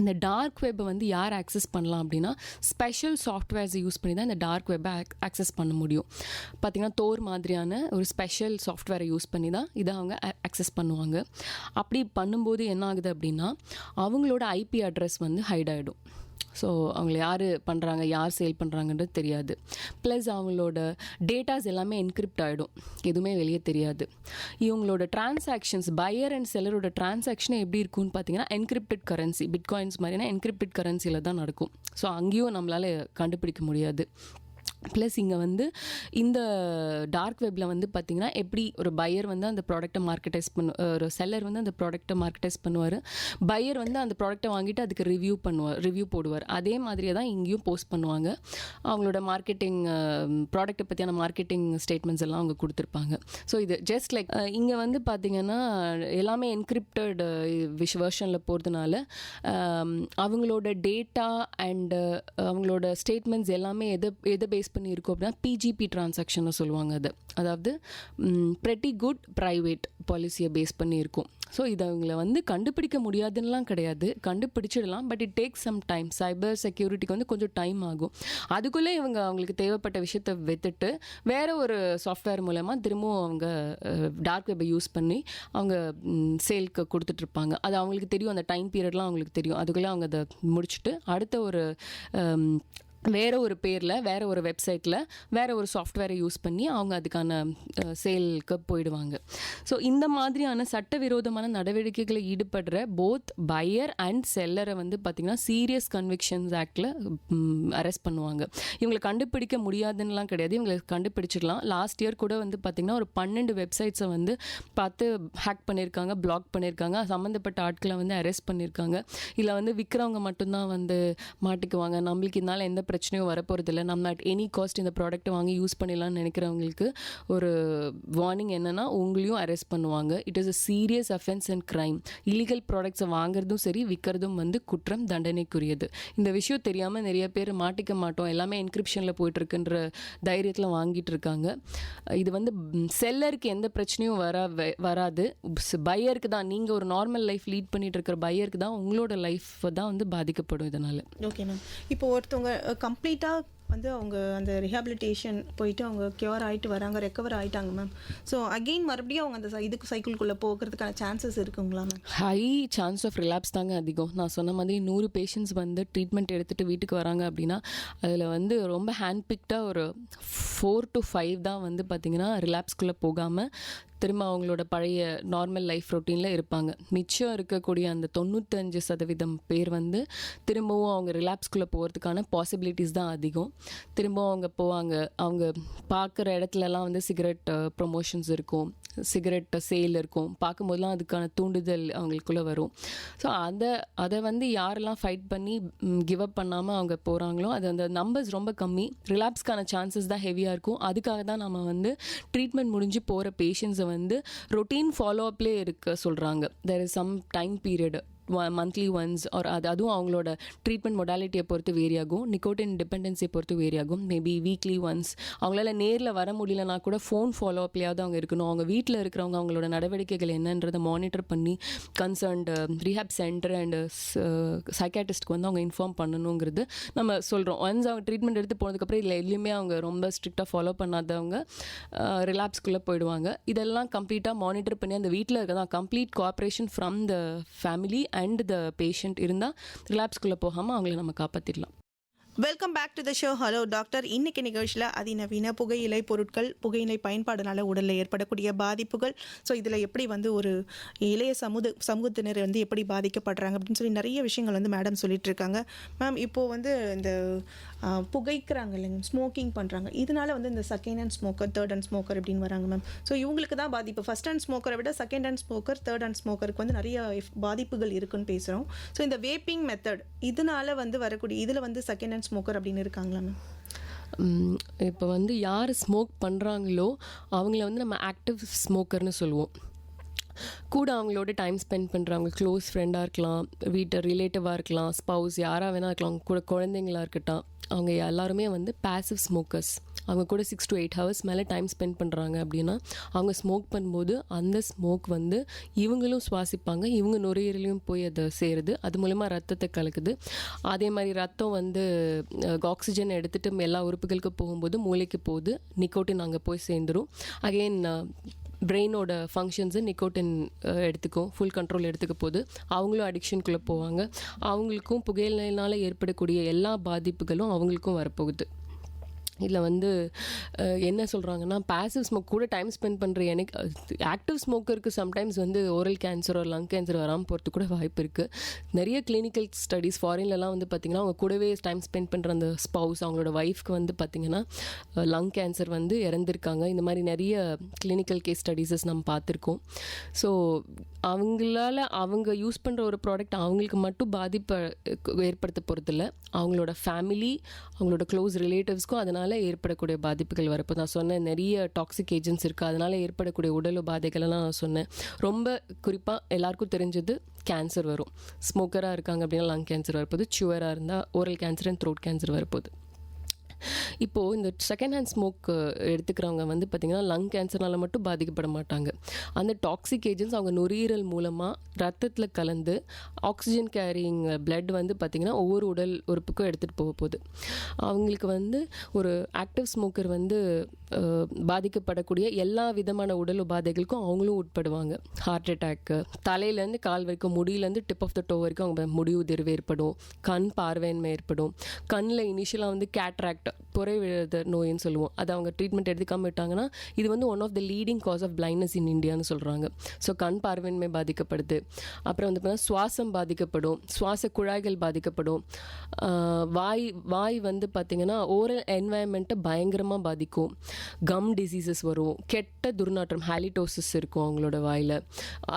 இந்த டார்க் வெப்பை வந்து யார் ஆக்சஸ் பண்ணலாம் அப்படின்னா ஸ்பெஷல் சாஃப்ட்வேர்ஸை யூஸ் பண்ணி தான் இந்த டார்க் வெப்பை ஆக்சஸ் பண்ண முடியும். பார்த்திங்கன்னா தோர் மாதிரியான ஒரு ஸ்பெஷல் சாஃப்ட்வேரை யூஸ் பண்ணி தான் இதை அவங்க ஆக்சஸ் பண்ணுவாங்க. அப்படி பண்ணும்போது என்ன ஆகுது அப்படின்னா அவங்களோட ஐபி அட்ரஸ் வந்து ஹைட் ஆகிடும். ஸோ அவங்கள யார் பண்ணுறாங்க, யார் சேல் பண்ணுறாங்கன்றது தெரியாது. ப்ளஸ் அவங்களோட டேட்டாஸ் எல்லாமே என்கிரிப்ட் ஆகிடும், எதுவுமே வெளியே தெரியாது. இவங்களோட டிரான்சாக்ஷன்ஸ், பையர் அண்ட் செல்லரோட டிரான்சாக்ஷன் எப்படி இருக்கும்னு பார்த்தீங்கன்னா என்கிரிப்டட் கரன்சி, பிட்காயின்ஸ் மாதிரியான என்கிரிப்டட் கரன்சியில் தான் நடக்கும். ஸோ அங்கேயும் நம்மளால் கண்டுபிடிக்க முடியாது. ப்ளஸ் இங்கே வந்து இந்த டார்க் வெப்பில் வந்து பார்த்திங்கன்னா எப்படி ஒரு பையர் வந்து அந்த ப்ராடக்ட்டை ஒரு செல்லர் வந்து அந்த ப்ராடக்ட்டை மார்க்கெட்டைஸ் பண்ணுவார், பையர் வந்து அந்த ப்ராடக்ட்டை வாங்கிட்டு அதுக்கு ரிவ்யூ போடுவார். அதே மாதிரியே தான் இங்கேயும் போஸ்ட் பண்ணுவாங்க. அவங்களோட மார்க்கெட்டிங் ப்ராடக்ட்டை பற்றியான மார்க்கெட்டிங் ஸ்டேட்மெண்ட்ஸ் எல்லாம் அவங்க கொடுத்துருப்பாங்க. ஸோ இது ஜஸ்ட் லைக் இங்கே வந்து பார்த்திங்கன்னா எல்லாமே என்கிரிப்டட் வெர்ஷனில் போகிறதுனால அவங்களோட டேட்டா அண்டு அவங்களோட ஸ்டேட்மெண்ட்ஸ் எல்லாமே எதை பேஸ் பண்ணி இருக்கும் அப்படின்னா பிஜிபி டிரான்சாக்ஷனை சொல்லுவாங்க. அதாவது ப்ரெட்டி குட் ப்ரைவேட் பாலிசியை பேஸ் பண்ணி இருக்கும். ஸோ இதை அவங்கள வந்து கண்டுபிடிக்க முடியாதுன்னெலாம் கிடையாது, கண்டுபிடிச்சிடலாம். But it takes some time. Cyber செக்யூரிட்டிக்கு வந்து கொஞ்சம் டைம் ஆகும். அதுக்குள்ளே அவங்களுக்கு தேவைப்பட்ட விஷயத்தை வித்துட்டு வேறு ஒரு சாஃப்ட்வேர் மூலமாக திரும்பவும் அவங்க டார்க் வெப்பை யூஸ் பண்ணி அவங்க சேல்க்கு கொடுத்துட்ருப்பாங்க. அது அவங்களுக்கு தெரியும், அந்த டைம் பீரியட்லாம் அவங்களுக்கு தெரியும். அதுக்குள்ளே அவங்க அதை முடிச்சுட்டு அடுத்த ஒரு வேறு ஒரு பேரில் வேறு ஒரு வெப்சைட்டில் வேறு ஒரு சாஃப்ட்வேரை யூஸ் பண்ணி அவங்க அதுக்கான சேலுக்கு போயிடுவாங்க. ஸோ இந்த மாதிரியான சட்டவிரோதமான நடவடிக்கைகளை ஈடுபடுற போத் பையர் அண்ட் செல்லரை வந்து பார்த்திங்கன்னா சீரியஸ் கன்விக்ஷன்ஸ் ஆக்டில் அரெஸ்ட் பண்ணுவாங்க. இவங்களை கண்டுபிடிக்க முடியாதுன்னெலாம் கிடையாது, இவங்களை கண்டுபிடிச்சிடலாம். லாஸ்ட் இயர் கூட வந்து பார்த்திங்கன்னா ஒரு 12 வெப்சைட்ஸை வந்து பார்த்து ஹேக் பண்ணியிருக்காங்க, பிளாக் பண்ணியிருக்காங்க, சம்மந்தப்பட்ட ஆட்களை வந்து அரெஸ்ட் பண்ணியிருக்காங்க. இதில் வந்து விற்கிறவங்க மட்டும்தான் வந்து மாட்டிக்குவாங்க, நம்மளுக்கு இதனால் எந்த பிரச்சனையும் வரப்போகிறதில்ல, நம்ம அட் எனி காஸ்ட் இந்த ப்ராடக்ட்டை வாங்கி யூஸ் பண்ணிடலாம்னு நினைக்கிறவங்களுக்கு ஒரு வார்னிங் என்னென்னா உங்களையும் அரெஸ்ட் பண்ணுவாங்க. It is a serious offence and crime. Illegal ப்ராடக்ட்ஸை வாங்குறதும் சரி விற்கிறதும் வந்து குற்றம், தண்டனைக்குரியது. இந்த விஷயம் தெரியாமல் நிறைய பேர் மாட்டிக்க மாட்டோம், எல்லாமே என்கிரிப்ஷனில் போயிட்டுருக்குன்ற தைரியத்தில் வாங்கிட்டு இருக்காங்க. இது வந்து செல்லருக்கு எந்த பிரச்சனையும் வராது, பையருக்கு தான், நீங்கள் ஒரு நார்மல் லைஃப் லீட் பண்ணிட்டு இருக்கிற பையருக்கு தான் உங்களோட லைஃப் தான் வந்து பாதிக்கப்படும் இதனால். Okay ma'am. இப்போ ஒருத்தவங்க கம்ப்ளீட்டாக வந்து அவங்க அந்த ரிஹாபிலிட்டேஷன் போயிட்டு அவங்க க்யூர் ஆகிட்டு வராங்க, ரெக்கவர் ஆகிட்டாங்க மேம். ஸோ அகெயின் மறுபடியும் அவங்க அந்த இதுக்கு சைக்கிள்குள்ளே போகிறதுக்கான சான்சஸ் இருக்குங்களா ma'am? High chance of relapse தாங்க அதிகம். நான் சொன்ன மாதிரி 100 பேஷண்ட்ஸ் வந்து ட்ரீட்மெண்ட் எடுத்துகிட்டு வீட்டுக்கு வராங்க அப்படின்னா அதில் வந்து ரொம்ப ஹேண்ட் பிக்டாக ஒரு 4 to 5 தான் வந்து பார்த்திங்கன்னா ரிலாப்ஸ்குள்ளே போகாமல் திரும்ப அவங்களோட பழைய நார்மல் லைஃப் ரொட்டீனில் இருப்பாங்க. மிச்சம் இருக்கக்கூடிய அந்த 95% பேர் வந்து திரும்பவும் அவங்க ரிலாப்ஸ்குள்ளே போகிறதுக்கான பாசிபிலிட்டிஸ் தான் அதிகம். திரும்பவும் அவங்க போவாங்க, அவங்க பார்க்குற இடத்துலலாம் வந்து சிகரெட் ப்ரொமோஷன்ஸ் இருக்கும், சிகரெட் சேல் இருக்கும், பார்க்கும்போதெல்லாம் அதுக்கான தூண்டுதல் அவங்களுக்குள்ளே வரும். ஸோ அதை வந்து யாரெல்லாம் ஃபைட் பண்ணி கிவ் அப் பண்ணாமல் அவங்க போகிறாங்களோ அது அந்த நம்பர்ஸ் ரொம்ப கம்மி, ரிலாப்ஸ்க்கான சான்சஸ் தான் ஹெவியாக இருக்கும். அதுக்காக தான் நம்ம வந்து ட்ரீட்மெண்ட் முடிஞ்சு போகிற பேஷண்ட்ஸை வந்து ரொட்டீன் ஃபாலோ அப்லேயே இருக்க சொல்கிறாங்க. There is some time period, monthly once or அதுவும் அவங்களோட ட்ரீட்மெண்ட் மொடாலிட்டியை பொறுத்து வேரி ஆகும், நிக்கோட்டின் டிபெண்டன்சியை பொறுத்து வேரி ஆகும். Maybe weekly once. அவங்களால நேரில் வர முடியலனா கூட ஃபோன் ஃபாலோ அப்லேயாவது அவங்க இருக்கணும். அவங்க வீட்டில் இருக்கிறவங்க அவங்களோட நடவடிக்கைகள் என்னன்றதை மானிட்டர் பண்ணி கன்சர்ன்டு ரீஹாப் சென்டர் அண்டு சைக்காட்டிஸ்ட்க்கு வந்து அவங்க இன்ஃபார்ம் பண்ணணுங்கிறது நம்ம சொல்கிறோம். ஒன்ஸ் அவங்க ட்ரீட்மெண்ட் எடுத்து போனதுக்கப்புறம் இதில் எதுலையுமே அவங்க ரொம்ப ஸ்ட்ரிக்டாக ஃபாலோ பண்ணாதவங்க ரிலாப்ஸ்குள்ளே போயிடுவாங்க. இதெல்லாம் கம்ப்ளீட்டாக மானிட்டர் பண்ணி அந்த வீட்டில் இருக்கதான் complete cooperation from the family and the patient இருந்தால் ரிலாப்ஸ்குள்ளே போகாமல் அவங்கள நம்ம காப்பாற்றிடலாம். Welcome back to the show. Hello doctor. இன்னைக்கு நிகழ்ச்சியில் அதிநவீன புகையிலை பொருட்கள், புகையிலை பயன்பாடுனால உடலில் ஏற்படக்கூடிய பாதிப்புகள், ஸோ இதில் எப்படி வந்து ஒரு இளைய சமூகத்தினர் வந்து எப்படி பாதிக்கப்படுறாங்க அப்படின்னு சொல்லி நிறைய விஷயங்கள் வந்து மேடம் சொல்லிட்டு இருக்காங்க. மேம், இப்போது வந்து இந்த புகைக்கிறாங்க இல்லைங்க, ஸ்மோக்கிங் பண்ணுறாங்க, இதனால வந்து இந்த second hand smoker, third hand smoker அப்படின்னு வராங்க மேம். ஸோ இவங்களுக்கு தான் பாதிப்பு. ஃபர்ஸ்ட் ஹேண்ட் ஸ்மோக்கரை விட second hand smoker, third hand ஸ்மோக்கருக்கு வந்து நிறைய பாதிப்புகள் இருக்குன்னு பேசுகிறோம். ஸோ இந்த வேப்பிங் மெத்தட் இதனால வந்து வரக்கூடிய இதில் வந்து செகண்ட் ஹேண்ட் ஸ்மோக்கர் அப்படின்னு இருக்காங்களா மேம்? இப்போ வந்து யார் ஸ்மோக் பண்ணுறாங்களோ அவங்கள வந்து நம்ம ஆக்டிவ் ஸ்மோக்கர்னு சொல்லுவோம். கூட அவங்களோட டைம் ஸ்பெண்ட் பண்ணுறவங்க, க்ளோஸ் ஃப்ரெண்டாக இருக்கலாம், வீட்டை ரிலேட்டிவாக இருக்கலாம், ஸ்பவுஸ் யாராக வேணா இருக்கலாம், கூட குழந்தைங்களாக இருக்கட்டும், அவங்க எல்லாருமே வந்து பேசிவ் ஸ்மோக்கர்ஸ். அவங்க கூட 6 to 8 hours மேலே டைம் ஸ்பெண்ட் பண்ணுறாங்க அப்படின்னா அவங்க ஸ்மோக் பண்ணும்போது அந்த ஸ்மோக் வந்து இவங்களும் சுவாசிப்பாங்க, இவங்க நுரையீரலையும் போய் அதை சேருது, அது மூலமா ரத்தத்தை கலக்குது. அதே மாதிரி ரத்தம் வந்து ஆக்சிஜன் எடுத்துகிட்டு எல்லா உறுப்புகளுக்கும் போகும்போது மூளைக்கு போகுது, நிக்கோட்டின் அங்கே போய் சேர்ந்துடும். அகெயின் பிரெயினோட ஃபங்க்ஷன்ஸு நிக்கோட்டின் எடுத்துக்கும், ஃபுல் கண்ட்ரோல் எடுத்துக்க போது அவங்களும் அடிக்ஷனுக்குள்ளே போவாங்க. அவங்களுக்கும் புகையிலைனால் ஏற்படக்கூடிய எல்லா பாதிப்புகளும் அவங்களுக்கும் வரப்போகுது. இதில் வந்து என்ன சொல்கிறாங்கன்னா, பேசிவ் ஸ்மோக் கூட டைம் ஸ்பெண்ட் பண்ணுற எனக்கு ஆக்டிவ் ஸ்மோக்கருக்கு சம்டைம்ஸ் வந்து ஓரல் கேன்சர் ஒரு லங் கேன்சர் வராமல் போகிறதுக்கு கூட வாய்ப்பு இருக்குது. நிறைய கிளினிக்கல் ஸ்டடீஸ் ஃபாரின்லலாம் வந்து பார்த்திங்கன்னா அவங்க கூடவே டைம் ஸ்பெண்ட் பண்ணுற அந்த ஸ்பவுஸ், அவங்களோட ஒய்ஃப்க்கு வந்து பார்த்திங்கன்னா லங் கேன்சர் வந்து இறந்துருக்காங்க. இந்த மாதிரி நிறைய கிளினிக்கல் கேஸ் ஸ்டடீஸஸ் நம்ம பார்த்துருக்கோம். ஸோ அவங்களால அவங்க யூஸ் பண்ணுற ஒரு ப்ராடக்ட் அவங்களுக்கு மட்டும் பாதிப்பை ஏற்படுத்த போகிறதில்ல, அவங்களோட ஃபேமிலி, அவங்களோட க்ளோஸ் ரிலேட்டிவ்ஸ்க்கும் அதனால் ஏற்படக்கூடிய பாதிப்புகள் வரப்போ நான் சொன்னேன். நிறைய டாக்ஸிக் ஏஜென்ட்ஸ் இருக்குது, அதனால் ஏற்படக்கூடிய உடல் உபாதைகளெல்லாம் நான் சொன்னேன். ரொம்ப குறிப்பாக எல்லாருக்கும் தெரிஞ்சது கேன்சர் வரும். ஸ்மோக்கராக இருக்காங்க அப்படின்னா லங் கேன்சர் வரப்போது, சுவராக இருந்தால் oral cancer and throat cancer வரப்போகுது. இப்போது இந்த செகண்ட் ஹேண்ட் ஸ்மோக் எடுத்துக்கிறவங்க வந்து பார்த்திங்கன்னா லங் கேன்சர்னால மட்டும் பாதிக்கப்பட மாட்டாங்க. அந்த டாக்ஸிக் ஏஜென்ட்ஸ் அவங்க நுரையீரல் மூலமாக ரத்தத்தில் கலந்து ஆக்சிஜன் கேரிங் பிளட் வந்து பார்த்திங்கன்னா ஒவ்வொரு உடல் உறுப்புக்கும் எடுத்துகிட்டு போக போகுது. அவங்களுக்கு வந்து ஒரு ஆக்டிவ் ஸ்மோக்கர் வந்து பாதிக்கப்படக்கூடிய எல்லா விதமான உடல் உபாதைகளுக்கும் அவங்களும் உட்படுவாங்க. ஹார்ட் அட்டாக்கு, தலையிலேருந்து கால் வரைக்கும், முடியிலேருந்து டிப் ஆஃப் த டோ வரைக்கும் அவங்க முடி உதிர்வு ஏற்படும், கண் பார்வையின்மை ஏற்படும், கண்ணில் இனிஷியலாக வந்து கேட்ராக்ட் புரை விழுத நோயின்னு சொல்லுவோம். அதை அவங்க ட்ரீட்மெண்ட் எடுத்துக்காம விட்டாங்கன்னா இது வந்து one of the leading cause of blindness in இந்தியான்னு சொல்கிறாங்க. ஸோ கண் பார்வையின்மை பாதிக்கப்படுது. அப்புறம் வந்து பார்த்தீங்கன்னா சுவாசம் பாதிக்கப்படும், சுவாச குழாய்கள் பாதிக்கப்படும், வாய் வந்து பார்த்திங்கன்னா ஓரல் என்வாயன்மெண்ட்டை பயங்கரமாக பாதிக்கும், கம் டிசீசஸ் வரும், கெட்ட துர்நாற்றம் ஹாலிடோசிஸ் இருக்கும் அவங்களோட வாயில்,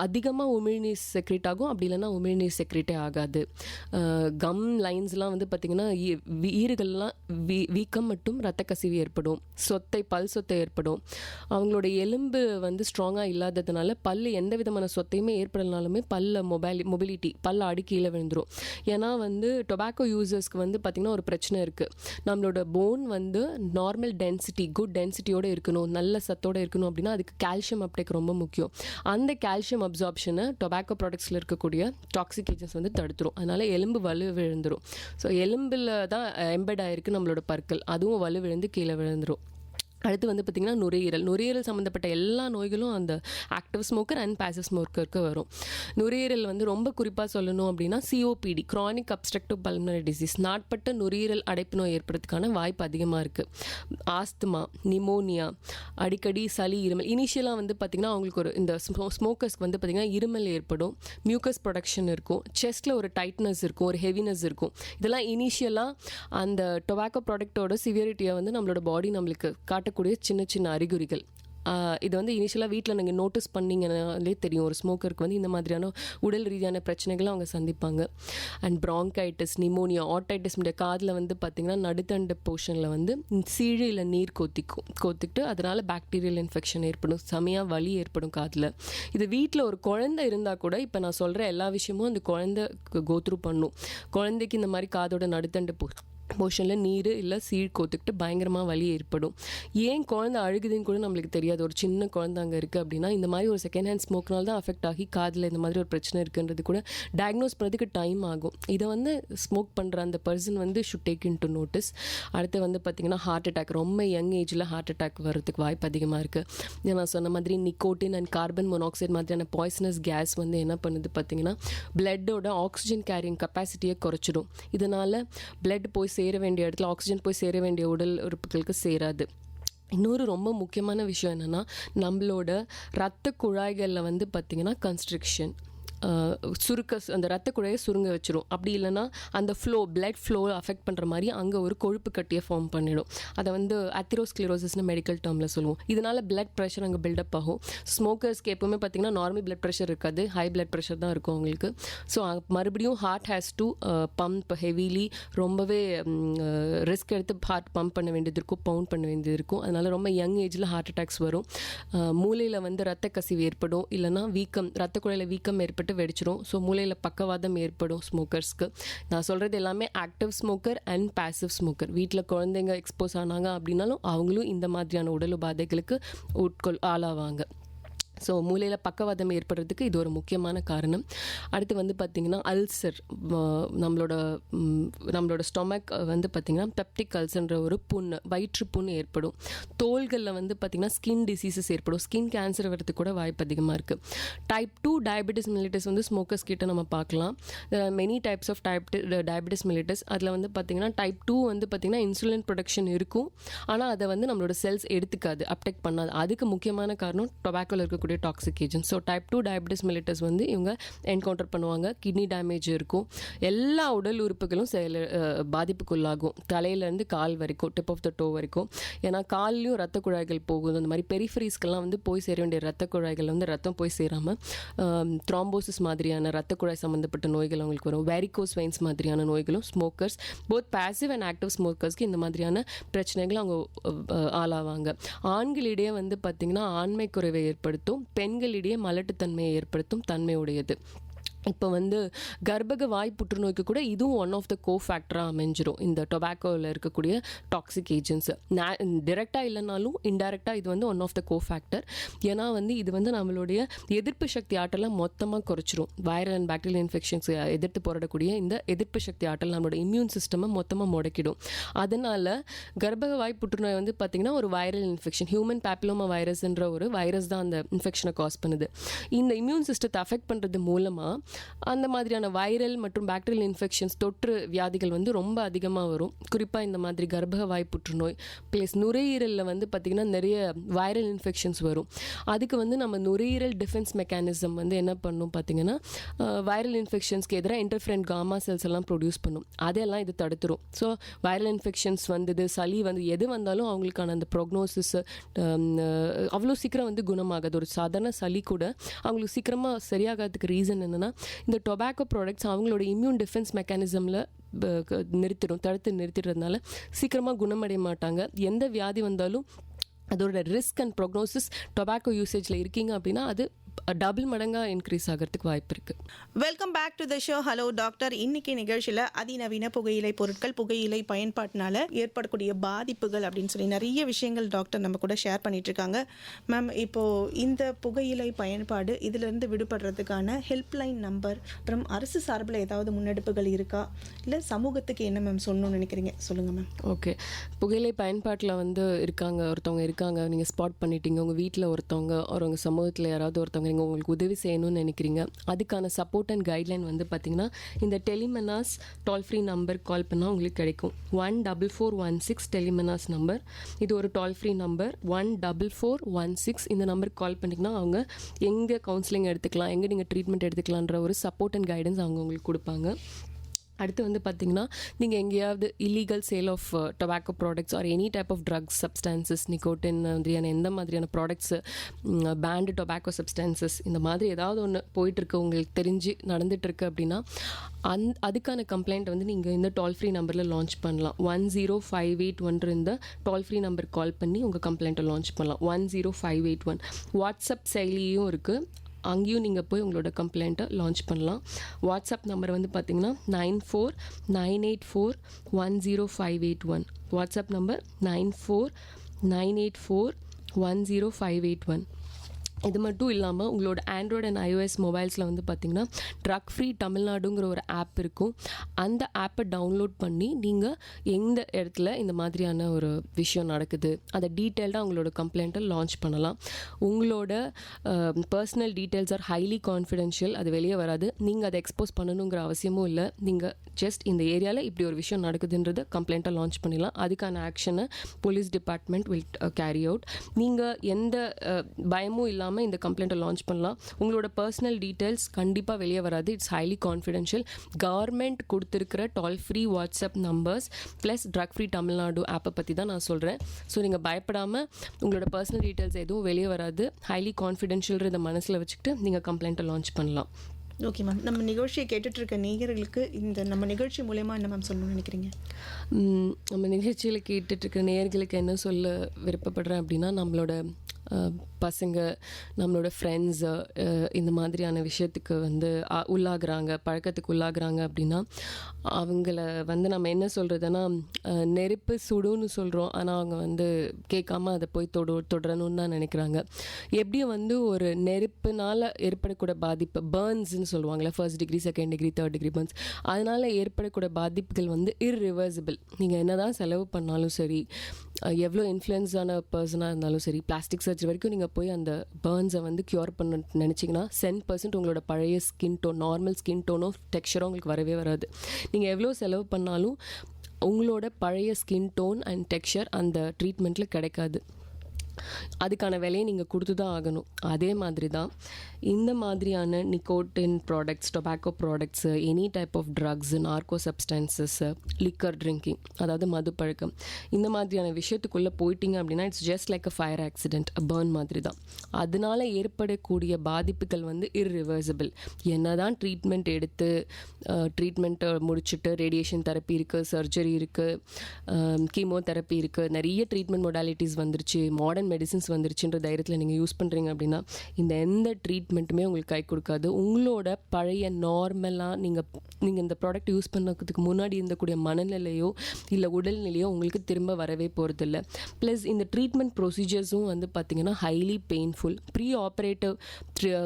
அதிகமாக உமிழ்நீர் செக்ரேட் ஆகும், அப்படி இல்லைன்னா உமிழ்நீர் செக்ரேட்டே ஆகாது. கம் லைன்ஸ்லாம் வந்து பார்த்திங்கன்னா ஈறுகள்லாம் வீக்கம் மற்றும் ரத்த கசிவு ஏற்படும், பல் சொத்தை ஏற்படும். அவங்களோட எலும்பு வந்து ஸ்ட்ராங்காக இல்லாததுனால பல் எந்த விதமான சொத்தையுமே ஏற்படனாலுமே மொபிலிட்டி பல்ல அடி கீழே விழுந்துடும். ஏன்னா வந்து டொபாக்கோ யூசர்ஸ்க்கு வந்து பார்த்திங்கன்னா ஒரு பிரச்சனை இருக்குது. நம்மளோட போன் வந்து நார்மல் டென்சிட்டி குட் டென்சிட்டியோடு இருக்கணும், நல்ல சத்தோடு இருக்கணும் அப்படின்னா அதுக்கு கால்சியம் அப்டேக் ரொம்ப முக்கியம். அந்த கால்சியம் அப்சார்ப்ஷனை டொபாக்கோ ப்ராடக்ட்ஸில் இருக்கக்கூடிய டாக்ஸிக் ஏஜென்ட்ஸ் வந்து தடுத்துரும். அதனால் எலும்பு வலு விழுந்துடும். ஸோ எலும்பில் தான் எம்பெட் ஆகிருக்கு நம்மளோட பற்கள், அதுவும் வலு விழுந்து கீழே விழுந்துடும். அடுத்து வந்து பார்த்திங்கன்னா நுரையீரல் சம்மந்தப்பட்ட எல்லா நோய்களும் அந்த ஆக்டிவ் ஸ்மோக்கர் அண்ட் பாசிவ் ஸ்மோக்கருக்கு வரும். நுரையீரல் வந்து ரொம்ப குறிப்பாக சொல்லணும் அப்படின்னா COPD, chronic obstructive pulmonary disease, நாட்பட்ட நுரையீரல் அடைப்பு நோய் ஏற்படுறதுக்கான வாய்ப்பு அதிகமாக இருக்குது. ஆஸ்துமா, நிமோனியா, அடிக்கடி சளி, இருமல். இனிஷியலாக வந்து பார்த்திங்கன்னா அவங்களுக்கு ஒரு இந்த ஸ்மோக்கர்ஸ்க்கு வந்து பார்த்திங்கன்னா இருமல் ஏற்படும், மியூக்கஸ் ப்ரொடக்ஷன் இருக்கும், செஸ்ட்டில் ஒரு டைட்னஸ் இருக்கும், ஒரு ஹெவினஸ் இருக்கும். இதெல்லாம் இனிஷியலாக அந்த டொபாக்கோ ப்ராடக்டோட சிவியரிட்டியை வந்து நம்மளோட பாடி நம்மளுக்கு காட்டக்கூடிய சின்ன சின்ன அறிகுறிகள். இது வந்து இனிஷியலாக வீட்டில் நீங்கள் நோட்டீஸ் பண்ணிங்கனாலே தெரியும் ஒரு ஸ்மோக்கருக்கு வந்து இந்த மாதிரியான உடல் ரீதியான பிரச்சனைகளை அவங்க சந்திப்பாங்க. அண்ட் ப்ராங்கைட்டிஸ், நிமோனியா, ஆட்டைட்டிஸ், காதில் வந்து பார்த்திங்கன்னா நடுத்தண்டு போர்ஷனில் வந்து சீழு இல்லை நீர் கோத்திக்கிட்டு அதனால் பாக்டீரியல் இன்ஃபெக்ஷன் ஏற்படும், செமையாக வலி ஏற்படும் காதில். இது வீட்டில் ஒரு குழந்தை இருந்தால் கூட இப்போ நான் சொல்கிற எல்லா விஷயமும் அந்த குழந்தை கோத்ரூ பண்ணும். குழந்தைக்கு இந்த மாதிரி காதோட நடுத்தண்டு போர்ஷனில் நீர் இல்லை சீழ் கோத்துக்கிட்டு பயங்கரமாக வலி ஏற்படும். ஏன் குழந்தை அழுகுதுன்னு கூட நம்மளுக்கு தெரியாது. ஒரு சின்ன குழந்தை அங்கே இருக்குது அப்படின்னா இந்த மாதிரி ஒரு செகண்ட் ஹேண்ட் ஸ்மோக்னால தான் அஃபெக்ட் ஆகி காதில் இந்த மாதிரி ஒரு பிரச்சனை இருக்குன்றது கூட டயக்னோஸ் பண்ணுறதுக்கு டைம் ஆகும். இதை வந்து ஸ்மோக் பண்ணுற அந்த பர்சன் வந்து should take in to notice. அடுத்து வந்து பார்த்திங்கன்னா ஹார்ட் அட்டாக், ரொம்ப யங் ஏஜில் ஹார்ட் அட்டாக் வர்றதுக்கு வாய்ப்பு அதிகமாக இருக்குது. நான் சொன்ன மாதிரி நிக்கோட்டின் அண்ட் கார்பன் மோனாக்சைடு மாதிரியான பாய்சனஸ் கேஸ் வந்து என்ன பண்ணுது பார்த்திங்கன்னா பிளட்டோட ஆக்சிஜன் கேரிங் கெப்பாசிட்டியை குறைச்சிடும். இதனால் பிளட் போய் சேர வேண்டிய இடத்துல ஆக்சிஜன் போய் சேர வேண்டிய உடல் உறுப்புகளுக்கு சேராது. இன்னொரு ரொம்ப முக்கியமான விஷயம் என்னென்னா நம்மளோட இரத்த குழாய்களில் வந்து பார்த்திங்கன்னா கன்ஸ்ட்ரிக்ஷன், அந்த ரத்த குழையை சுருங்க வச்சிரும். அப்படி இல்லைன்னா அந்த பிளட் ஃப்ளோ அஃபெக்ட் பண்ணுற மாதிரி அங்கே ஒரு கொழுப்பு கட்டியை ஃபார்ம் பண்ணிடும். அதை வந்து அத்திரோஸ்க்ளரோசிஸ்னு மெடிக்கல் டேர்மில் சொல்லுவோம். இதனால் பிளட் ப்ரெஷர் அங்கே பில்டப் ஆகும். ஸ்மோக்கர்ஸ்க்கு எப்போவுமே பார்த்திங்கன்னா நார்மல் பிளட் ப்ரெஷர் இருக்காது, ஹை பிளட் ப்ரெஷர் தான் இருக்கும் அவங்களுக்கு. ஸோ மறுபடியும் heart has to pump heavily, ரொம்பவே ரிஸ்க் எடுத்து ஹார்ட் பம்ப் பண்ண வேண்டியது இருக்கும், பவுண்ட் பண்ண வேண்டியது இருக்கும். அதனால் ரொம்ப யங் ஏஜில் ஹார்ட் அட்டாக்ஸ் வரும். மூளையில் வந்து ரத்த கசிவு ஏற்படும், இல்லைனா வீக்கம், ரத்த குழையில் வீக்கம் ஏற்பட்டு வெடிச்சிடும். ஸோ மூளையில் பக்கவாதம் ஏற்படும் ஸ்மோக்கர்ஸ்க்கு. நான் சொல்கிறது எல்லாமே active smoker and passive smoker. வீட்டில் குழந்தைங்க எக்ஸ்போஸ் ஆனாங்க அப்படின்னாலும் அவங்களும் இந்த மாதிரியான உடல் உபாதைகளுக்கு ஆளாவாங்க. ஸோ மூளையில் பக்கவாதம் ஏற்படுறதுக்கு இது ஒரு முக்கியமான காரணம். அடுத்து வந்து பார்த்திங்கன்னா அல்சர், நம்மளோட ஸ்டொமக் வந்து பார்த்திங்கன்னா பெப்டிக் அல்சர்ன்ற ஒரு புண்ணு, வயிற்று புண்ணு ஏற்படும். தோள்களில் வந்து பார்த்திங்கன்னா ஸ்கின் டிசீசஸ் ஏற்படும், ஸ்கின் கேன்சர் வரதுக்கு கூட வாய்ப்பு அதிகமாக இருக்குது. டைப் 2 டயபெட்டிஸ் மில்லிட்டஸ் வந்து ஸ்மோக்கர்ஸ் கிட்ட நம்ம பார்க்கலாம். Many types of diabetes mellitus. அதில் வந்து பார்த்திங்கன்னா டைப் 2 வந்து பார்த்திங்கன்னா இன்சுலின் ப்ரொடக்ஷன் இருக்கும், ஆனால் அதை வந்து நம்மளோட செல்ஸ் எடுத்துக்காது, அப்டேக் பண்ணாது. அதுக்கு முக்கியமான காரணம் டொபாக்கோவில் இருக்கக்கூடிய toxic agent. So type 2 diabetes mellitus வந்து இவங்க என்கவுண்டர் பண்ணுவாங்க. கிட்னி டேமேஜ் இருக்கும், எல்லா உடல் உறுப்புகளும் பாதிப்புக்குள்ளாகும், தலையிலேருந்து கால் வரைக்கும், டிப் ஆஃப் த டோ வரைக்கும். ஏன்னா கால்லையும் ரத்த குழாய்கள் போகுது. அந்த மாதிரி பெரிஃபரிஸ்க்கெல்லாம் வந்து போய் சேர வேண்டிய ரத்த குழாய்கள் வந்து ரத்தம் போய் சேராமல் த்ராம்போசிஸ் மாதிரியான ரத்த குழாய் சம்மந்தப்பட்ட நோய்கள் அவங்களுக்கு வரும். வேரிகோஸ் வெயின்ஸ் மாதிரியான நோய்களும் smokers, both passive and active ஸ்மோக்கர்ஸ்க்கு இந்த மாதிரியான பிரச்சனைகள் அவங்க ஆளாவாங்க. ஆண்களிடையே வந்து பார்த்திங்கன்னா ஆண்மை குறைவை ஏற்படுத்தும், பெண்களிடையே மலட்டுத்தன்மையை ஏற்படுத்தும் தன்மை உடையது. இப்போ வந்து கர்ப்பக வாய் புற்றுநோய்க்கு கூட இதுவும் ஒன் ஆஃப் த கோஃபேக்டராக அமைஞ்சிரும் இந்த டொபாக்கோவில் இருக்கக்கூடிய டாக்ஸிக் ஏஜென்ட்ஸு. டிரெக்டாக இல்லைனாலும் இன்டைரக்டாக இது வந்து ஒன் ஆஃப் த கோஃபேக்டர். ஏன்னா வந்து இது வந்து நம்மளுடைய எதிர்ப்பு சக்தி ஆற்றலை மொத்தமாக குறைச்சிரும். வைரல் அண்ட் பாக்டீரியல் இன்ஃபெக்ஷன்ஸ் எதிர்த்து போராடக்கூடிய இந்த எதிர்ப்பு சக்தி ஆற்றல் நம்மளோட இம்யூன் சிஸ்டமை மொத்தமாக முடக்கிடும். அதனால் கர்ப்பக வாய் புற்றுநோய் வந்து பார்த்திங்கன்னா ஒரு வைரல் இன்ஃபெக்ஷன், ஹியூமன் பேப்பிலோமா வைரஸ்ன்ற ஒரு வைரஸ் தான் அந்த இன்ஃபெக்ஷனை காஸ் பண்ணுது. இந்த இம்யூன் சிஸ்டத்தை அஃபெக்ட் பண்ணுறது மூலமாக அந்த மாதிரியான வைரல் மற்றும் பாக்டீரியல் இன்ஃபெக்ஷன்ஸ் தொற்று வியாதிகள் வந்து ரொம்ப அதிகமாக வரும். குறிப்பாக இந்த மாதிரி கர்ப்பக வாய் புற்றுநோய் ப்ளஸ் நுரையீரலில் வந்து பார்த்திங்கன்னா நிறைய வைரல் இன்ஃபெக்ஷன்ஸ் வரும். அதுக்கு வந்து நம்ம நுரையீரல் டிஃபென்ஸ் மெக்கானிசம் வந்து என்ன பண்ணும் பார்த்திங்கன்னா வைரல் இன்ஃபெக்ஷன்ஸ்க்கு எதிராக இன்டர்ஃபெரண்ட் காமா செல்ஸ் எல்லாம் ப்ரொடியூஸ் பண்ணும். அதெல்லாம் இது தடுத்துரும். ஸோ வைரல் இன்ஃபெக்ஷன்ஸ் வந்தது, சளி வந்து எது வந்தாலும் அவங்களுக்கான அந்த ப்ரோக்னோசிஸ் அவ்வளோ சீக்கிரம் வந்து குணமாகாது. ஒரு சாதாரண சளி கூட அவங்களுக்கு சீக்கிரமாக சரியாகிறதுக்கு ரீசன் என்னென்னா இந்த டொபாக்கோ ப்ராடக்ட்ஸ் அவங்களோட இம்யூன் டிஃபென்ஸ் மெக்கானிசமில் தடுத்து நிறுத்திடுறதுனால சீக்கிரமாக குணமடைய மாட்டாங்க. எந்த வியாதி வந்தாலும் அதோட ரிஸ்க் அண்ட் ப்ரோக்னோசிஸ் டொபாக்கோ யூசேஜில் இருக்கீங்க அப்படின்னா அது டபுள் மடங்காக இன்க்ரீஸ் ஆகிறதுக்கு வாய்ப்பு இருக்குது. Welcome back to the show. Hello doctor. இன்னைக்கு நிகழ்ச்சியில் அதிநவீன புகையிலை பொருட்கள், புகையிலை பயன்பாட்டினால ஏற்படக்கூடிய பாதிப்புகள் அப்படின்னு சொல்லி நிறைய விஷயங்கள் டாக்டர் நம்ம கூட ஷேர் பண்ணிட்டு இருக்காங்க. மேம், இப்போது இந்த புகையிலை பயன்பாடு இதிலிருந்து விடுபடுறதுக்கான ஹெல்ப்லைன் நம்பர், அப்புறம் அரசு சார்பில் ஏதாவது முன்னெடுப்புகள் இருக்கா, இல்லை சமூகத்துக்கு என்ன மேம் சொல்லணும்னு நினைக்கிறீங்க, சொல்லுங்கள் மேம். ஓகே, புகையிலை பயன்பாட்டில் வந்து ஒருத்தவங்க இருக்காங்க, நீங்கள் ஸ்பாட் பண்ணிட்டீங்க, உங்கள் வீட்டில் ஒருத்தவங்க உங்கள் சமூகத்தில் யாராவது ஒருத்தவங்க நீங்கள் உங்களுக்கு உதவி செய்யணும்னு நினைக்கிறீங்க. அதுக்கான சப்போர்ட் அண்ட் கைட்லைன் வந்து பார்த்திங்கன்னா இந்த டெலிமெனாஸ் டோல் ஃப்ரீ நம்பர் கால் பண்ணால் உங்களுக்கு கிடைக்கும். 14416 டெலிமெனாஸ் நம்பர். இது ஒரு டோல் ஃப்ரீ நம்பர். 14416 இந்த நம்பருக்கு கால் பண்ணிங்கன்னா அவங்க எங்கே கவுன்சிலிங் எடுத்துக்கலாம், எங்கே நீங்கள் ட்ரீட்மெண்ட் எடுத்துக்கலான்ற ஒரு சப்போர்ட் அண்ட் கைடன்ஸ் அவங்க உங்களுக்கு கொடுப்பாங்க. அடுத்து வந்து பார்த்திங்கன்னா நீங்கள் எங்கேயாவது illegal sale of tobacco products or any type of drugs substances, nicotine மாதிரியான எந்த மாதிரியான ப்ராடக்ட்ஸு, பேண்டு டொபாக்கோ சப்ஸ்டான்சஸ், இந்த மாதிரி ஏதாவது ஒன்று போயிட்டுருக்கு உங்களுக்கு தெரிஞ்சு நடந்துகிட்ருக்கு அப்படின்னா அதுக்கான கம்ப்ளைண்ட் வந்து நீங்கள் இந்த டோல் ஃப்ரீ நம்பரில் லான்ச் பண்ணலாம். 10581 இந்த டோல் ஃப்ரீ நம்பர் கால் பண்ணி உங்கள் கம்ப்ளைண்ட்டை லான்ச் பண்ணலாம். 10581 வாட்ஸ்அப் செயலியும் இருக்குது, அங்கேயும் நீங்கள் போய் உங்களோட கம்ப்ளைண்ட்டை லான்ச் பண்ணலாம். வாட்ஸ்அப் நம்பர் வந்து பார்த்திங்கன்னா 9498410581. WhatsApp number 9498410581. இது மட்டும் இல்லாமல் உங்களோட ஆண்ட்ராய்டு அண்ட் iOS மொபைல்ஸில் வந்து பார்த்திங்கன்னா ட்ரக் ஃப்ரீ தமிழ்நாடுங்கிற ஒரு ஆப் இருக்கும். அந்த ஆப்பை டவுன்லோட் பண்ணி நீங்கள் எந்த இடத்துல இந்த மாதிரியான ஒரு விஷயம் நடக்குது அதை டீட்டெயில்டாக உங்களோட கம்ப்ளைண்ட்டை லான்ச் பண்ணலாம். உங்களோட personal details R highly confidential, அது வெளியே வராது. நீங்கள் அதை எக்ஸ்போஸ் பண்ணணுங்கிற அவசியமும் இல்லை. நீங்கள் ஜஸ்ட் இந்த ஏரியாவில் இப்படி ஒரு விஷயம் நடக்குதுன்றத கம்ப்ளைண்ட்டை லான்ச் பண்ணிடலாம். அதுக்கான ஆக்ஷனை police department will carry out. நீங்கள் எந்த பயமும் இல்லாமல் இந்த கம்ப்ளைண்ட்டை லான்ச் பண்ணலாம். உங்களோட பர்சனல் டீட்டெயில்ஸ் கண்டிப்பாக வெளியே வராது. It's highly confidential. கவர்மெண்ட் கொடுத்துருக்கிற toll free WhatsApp numbers plus drug free Tamil Nadu ஆப்பை பற்றி தான் நான் சொல்கிறேன். ஸோ நீங்கள் பயப்படாமல் உங்களோட பர்சனல் டீட்டெயில்ஸ் எதுவும் வெளியே வராது. ஹைலி கான்ஃபிடென்ஷியல்ன்றதை மனசில் வச்சுக்கிட்டு நீங்கள் கம்ப்ளைண்ட்டை லான்ச் பண்ணலாம். ஓகே மேம், நம்ம நிகழ்ச்சியை கேட்டுட்ருக்க நேயர்களுக்கு இந்த நம்ம நிகழ்ச்சி மூலமா என்ன மேம் சொல்லணும்னு நினைக்கிறீங்க? நம்ம நிகழ்ச்சியில் கேட்டுட்ருக்க நேயர்களுக்கு என்ன சொல்ல விருப்பப்படுறேன் அப்படின்னா, நம்மளோட பசங்க, நம்மளோட ஃப்ரெண்ட்ஸு இந்த மாதிரியான விஷயத்துக்கு வந்து உள்ளாகிறாங்க, பழக்கத்துக்கு உள்ளாகிறாங்க அப்படின்னா அவங்கள வந்து நம்ம என்ன சொல்கிறதுனா, நெருப்பு சுடுன்னு சொல்கிறோம், ஆனால் அவங்க வந்து கேட்காம அதை போய் தொடரணும்னு தான் நினைக்கிறாங்க. எப்படியும் வந்து ஒரு நெருப்புனால் ஏற்படக்கூடிய பாதிப்பு, பேர்ன்ஸ்ன்னு சொல்லுவாங்களே, 1st degree 2nd degree 3rd degree Burns, அதனால் ஏற்படக்கூடிய பாதிப்புகள் வந்து இர்ரிவர்சிபிள். நீங்கள் என்ன தான் செலவு பண்ணாலும் சரி, எவ்வளோ இன்ஃப்ளூயன்ஸான பர்சனாக இருந்தாலும் சரி, பிளாஸ்டிக் சர்ஜரி வரைக்கும் நீங்கள் போய் அந்த பேர்ன்ஸை வந்து க்யூர் பண்ண நினச்சிங்கன்னா 100% உங்களோட பழைய skin tone, normal skin Dono டெக்ஸ்சரோ உங்களுக்கு வரவே வராது. நீங்கள் எவ்வளோ செலவு பண்ணாலும் உங்களோட பழைய ஸ்கின் டோன் அண்ட் டெக்ஸ்சர் அந்த ட்ரீட்மெண்ட்டில் கிடைக்காது. அதுக்கான விலையை நீங்கள் கொடுத்து தான் ஆகணும். அதே மாதிரி தான் இந்த மாதிரியான nicotine products, tobacco products, any type of drugs, narco substances, liquor drinking, அதாவது மது பழக்கம், இந்த மாதிரியான விஷயத்துக்குள்ளே போயிட்டீங்க அப்படின்னா it's just like a fire accident, burn மாதிரி தான். அதனால் ஏற்படக்கூடிய பாதிப்புகள் வந்து இர்ரிவர்சிபிள். என்ன தான் ட்ரீட்மெண்ட் எடுத்து ட்ரீட்மெண்ட்டை முடிச்சுட்டு ரேடியேஷன் தெரப்பி இருக்குது, சர்ஜரி இருக்குது, கீமோதெரப்பி இருக்குது, நிறைய ட்ரீட்மெண்ட் மொடாலிட்டிஸ் வந்துருச்சு, மாடர்ன் மெடிசின்ஸ் வந்துருச்சுன்ற தைரியத்தில் நீங்கள் யூஸ் பண்ணுறீங்க அப்படின்னா இந்த எந்த ட்ரீட்மெண்ட்டுமே உங்களுக்கு கை கொடுக்காது. உங்களோட பழைய நார்மலாக நீங்கள் இந்த ப்ராடக்ட் யூஸ் பண்ணதுக்கு முன்னாடி இருந்தக்கூடிய மனநிலையோ இல்லை உடல்நிலையோ உங்களுக்கு திரும்ப வரவே போகிறதில்ல. ப்ளஸ் இந்த ட்ரீட்மெண்ட் ப்ரொசீஜர்ஸும் வந்து பார்த்திங்கன்னா ஹைலி பெயின்ஃபுல். ப்ரீ ஆப்ரேட்டிவ்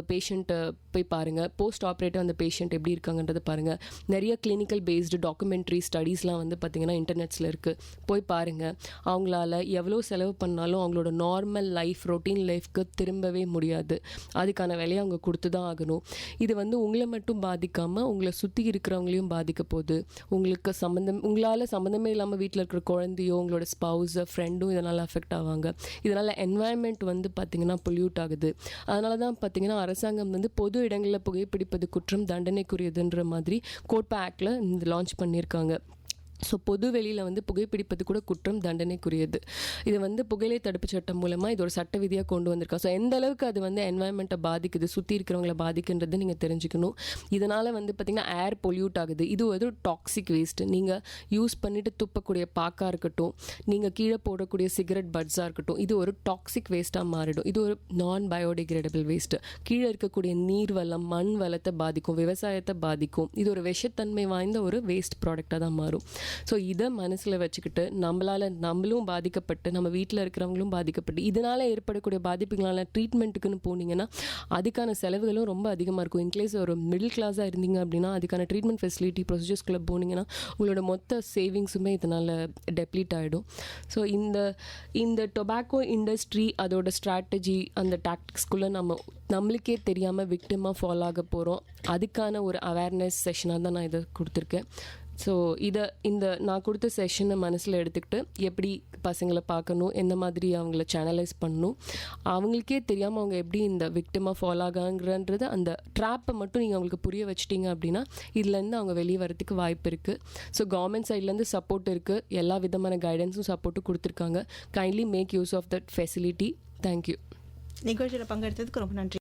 பேஷண்ட்டை போய் பாருங்கள், போஸ்ட் ஆப்ரேட்டிவ் அந்த பேஷண்ட் எப்படி இருக்காங்கன்றதை பாருங்கள். நிறைய கிளினிக்கல் பேஸ்டு டாக்குமெண்ட்ரி ஸ்டடீஸ்லாம் வந்து பார்த்திங்கன்னா இன்டர்நெட்ஸில் இருக்குது, போய் பாருங்கள். அவங்களால எவ்வளோ செலவு பண்ணாலும் அவங்களோட நார்மல் லைஃப் ரொட்டீன் லைஃப்க்கு திரும்பவே முடியாது. அதுக்கான வேலையை அவங்க கொடுத்து தான் ஆகணும். இது வந்து உங்களை மட்டும் பாதிக்காமல் உங்களை சுற்றி இருக்கிறவங்களையும் பாதிக்க போகுது. உங்களால் சம்மந்தமே இல்லாமல் வீட்டில் இருக்கிற குழந்தையோ உங்களோட ஸ்பவுஸோ ஃப்ரெண்டும் இதனால் அஃபெக்ட் ஆவாங்க. இதனால் என்வாயன்மெண்ட் வந்து பார்த்திங்கன்னா பொல்யூட் ஆகுது. அதனால தான் பார்த்திங்கன்னா அரசாங்கம் வந்து பொது இடங்களில் புகைப்பிடிப்பது குற்றம் தண்டனைக்குரியதுன்ற மாதிரி கோட்பா ஆக்டில் இந்த லான்ச் பண்ணியிருக்காங்க. ஸோ பொது வெளியில் வந்து புகைப்பிடிப்பது கூட குற்றம் தண்டனைக்குரியது. இது வந்து புகையிலை தடுப்பு சட்டம் மூலமாக இது ஒரு சட்ட விதியாக கொண்டு வந்திருக்கோம். ஸோ எந்த அளவுக்கு அது வந்து என்வாயன்மெண்ட்டை பாதிக்குது, சுற்றி இருக்கிறவங்கள பாதிக்குன்றது நீங்கள் தெரிஞ்சுக்கணும். இதனால் வந்து பார்த்திங்கன்னா ஏர் பொல்யூட் ஆகுது. இது ஒரு டாக்ஸிக் வேஸ்ட்டு. நீங்கள் யூஸ் பண்ணிவிட்டு துப்பக்கூடிய பாக்காக இருக்கட்டும், நீங்கள் கீழே போடக்கூடிய சிகரெட் பட்ஸாக இருக்கட்டும், இது ஒரு டாக்ஸிக் வேஸ்ட்டாக மாறிடும். இது ஒரு நான் பயோடிகிரேடபிள் வேஸ்ட்டு. கீழே இருக்கக்கூடிய நீர் வளம், மண் வளத்தை பாதிக்கும், விவசாயத்தை பாதிக்கும். இது ஒரு விஷத்தன்மை வாய்ந்த ஒரு வேஸ்ட் ப்ராடக்டாக தான் மாறும். ஸோ இதை மனசில் வச்சுக்கிட்டு நம்மளும் பாதிக்கப்பட்டு நம்ம வீட்டில் இருக்கிறவங்களும் பாதிக்கப்பட்டு இதனால் ஏற்படக்கூடிய பாதிப்புகளான ட்ரீட்மெண்ட்டுக்குன்னு போனீங்கன்னா அதுக்கான செலவுகளும் ரொம்ப அதிகமாக இருக்கும். இன்கேஸ் ஒரு மிடில் கிளாஸாக இருந்தீங்க அப்படின்னா அதுக்கான ட்ரீட்மெண்ட் ஃபெசிலிட்டி ப்ரொசீஜர்ஸ்குள்ளே போனீங்கன்னா உங்களோட மொத்த சேவிங்ஸுமே இதனால் டெப்ளீட் ஆகிடும். ஸோ இந்த டொபாக்கோ இண்டஸ்ட்ரி அதோட ஸ்ட்ராட்டஜி அந்த டாக்டிக்ஸ்குள்ளே நம்மளுக்கே தெரியாமல் விக்டிமாக ஃபாலோ ஆக போகிறோம். அதுக்கான ஒரு அவேர்னஸ் செஷனாக தான் நான் இதை கொடுத்துருக்கேன். ஸோ இந்த நான் கொடுத்த செஷனை மனசில் எடுத்துக்கிட்டு எப்படி பசங்களை பார்க்கணும், எந்த மாதிரி அவங்கள சேனலைஸ் பண்ணணும், அவங்களுக்கே தெரியாமல் அவங்க எப்படி இந்த விக்டிமாக ஃபாலோ ஆகாங்கிறது அந்த ட்ராப்பை மட்டும் நீங்கள் அவங்களுக்கு புரிய வச்சிட்டிங்க அப்படின்னா இதுலேருந்து அவங்க வெளியே வரதுக்கு வாய்ப்பு இருக்குது. ஸோ கவர்மெண்ட் சைட்லேருந்து சப்போர்ட் இருக்குது, எல்லா விதமான கைடன்ஸும் சப்போர்ட்டும் கொடுத்துருக்காங்க. Kindly make use of that facility. Thank you. நிகழ்ச்சியில் பங்கெடுத்ததுக்கு ரொம்ப நன்றி.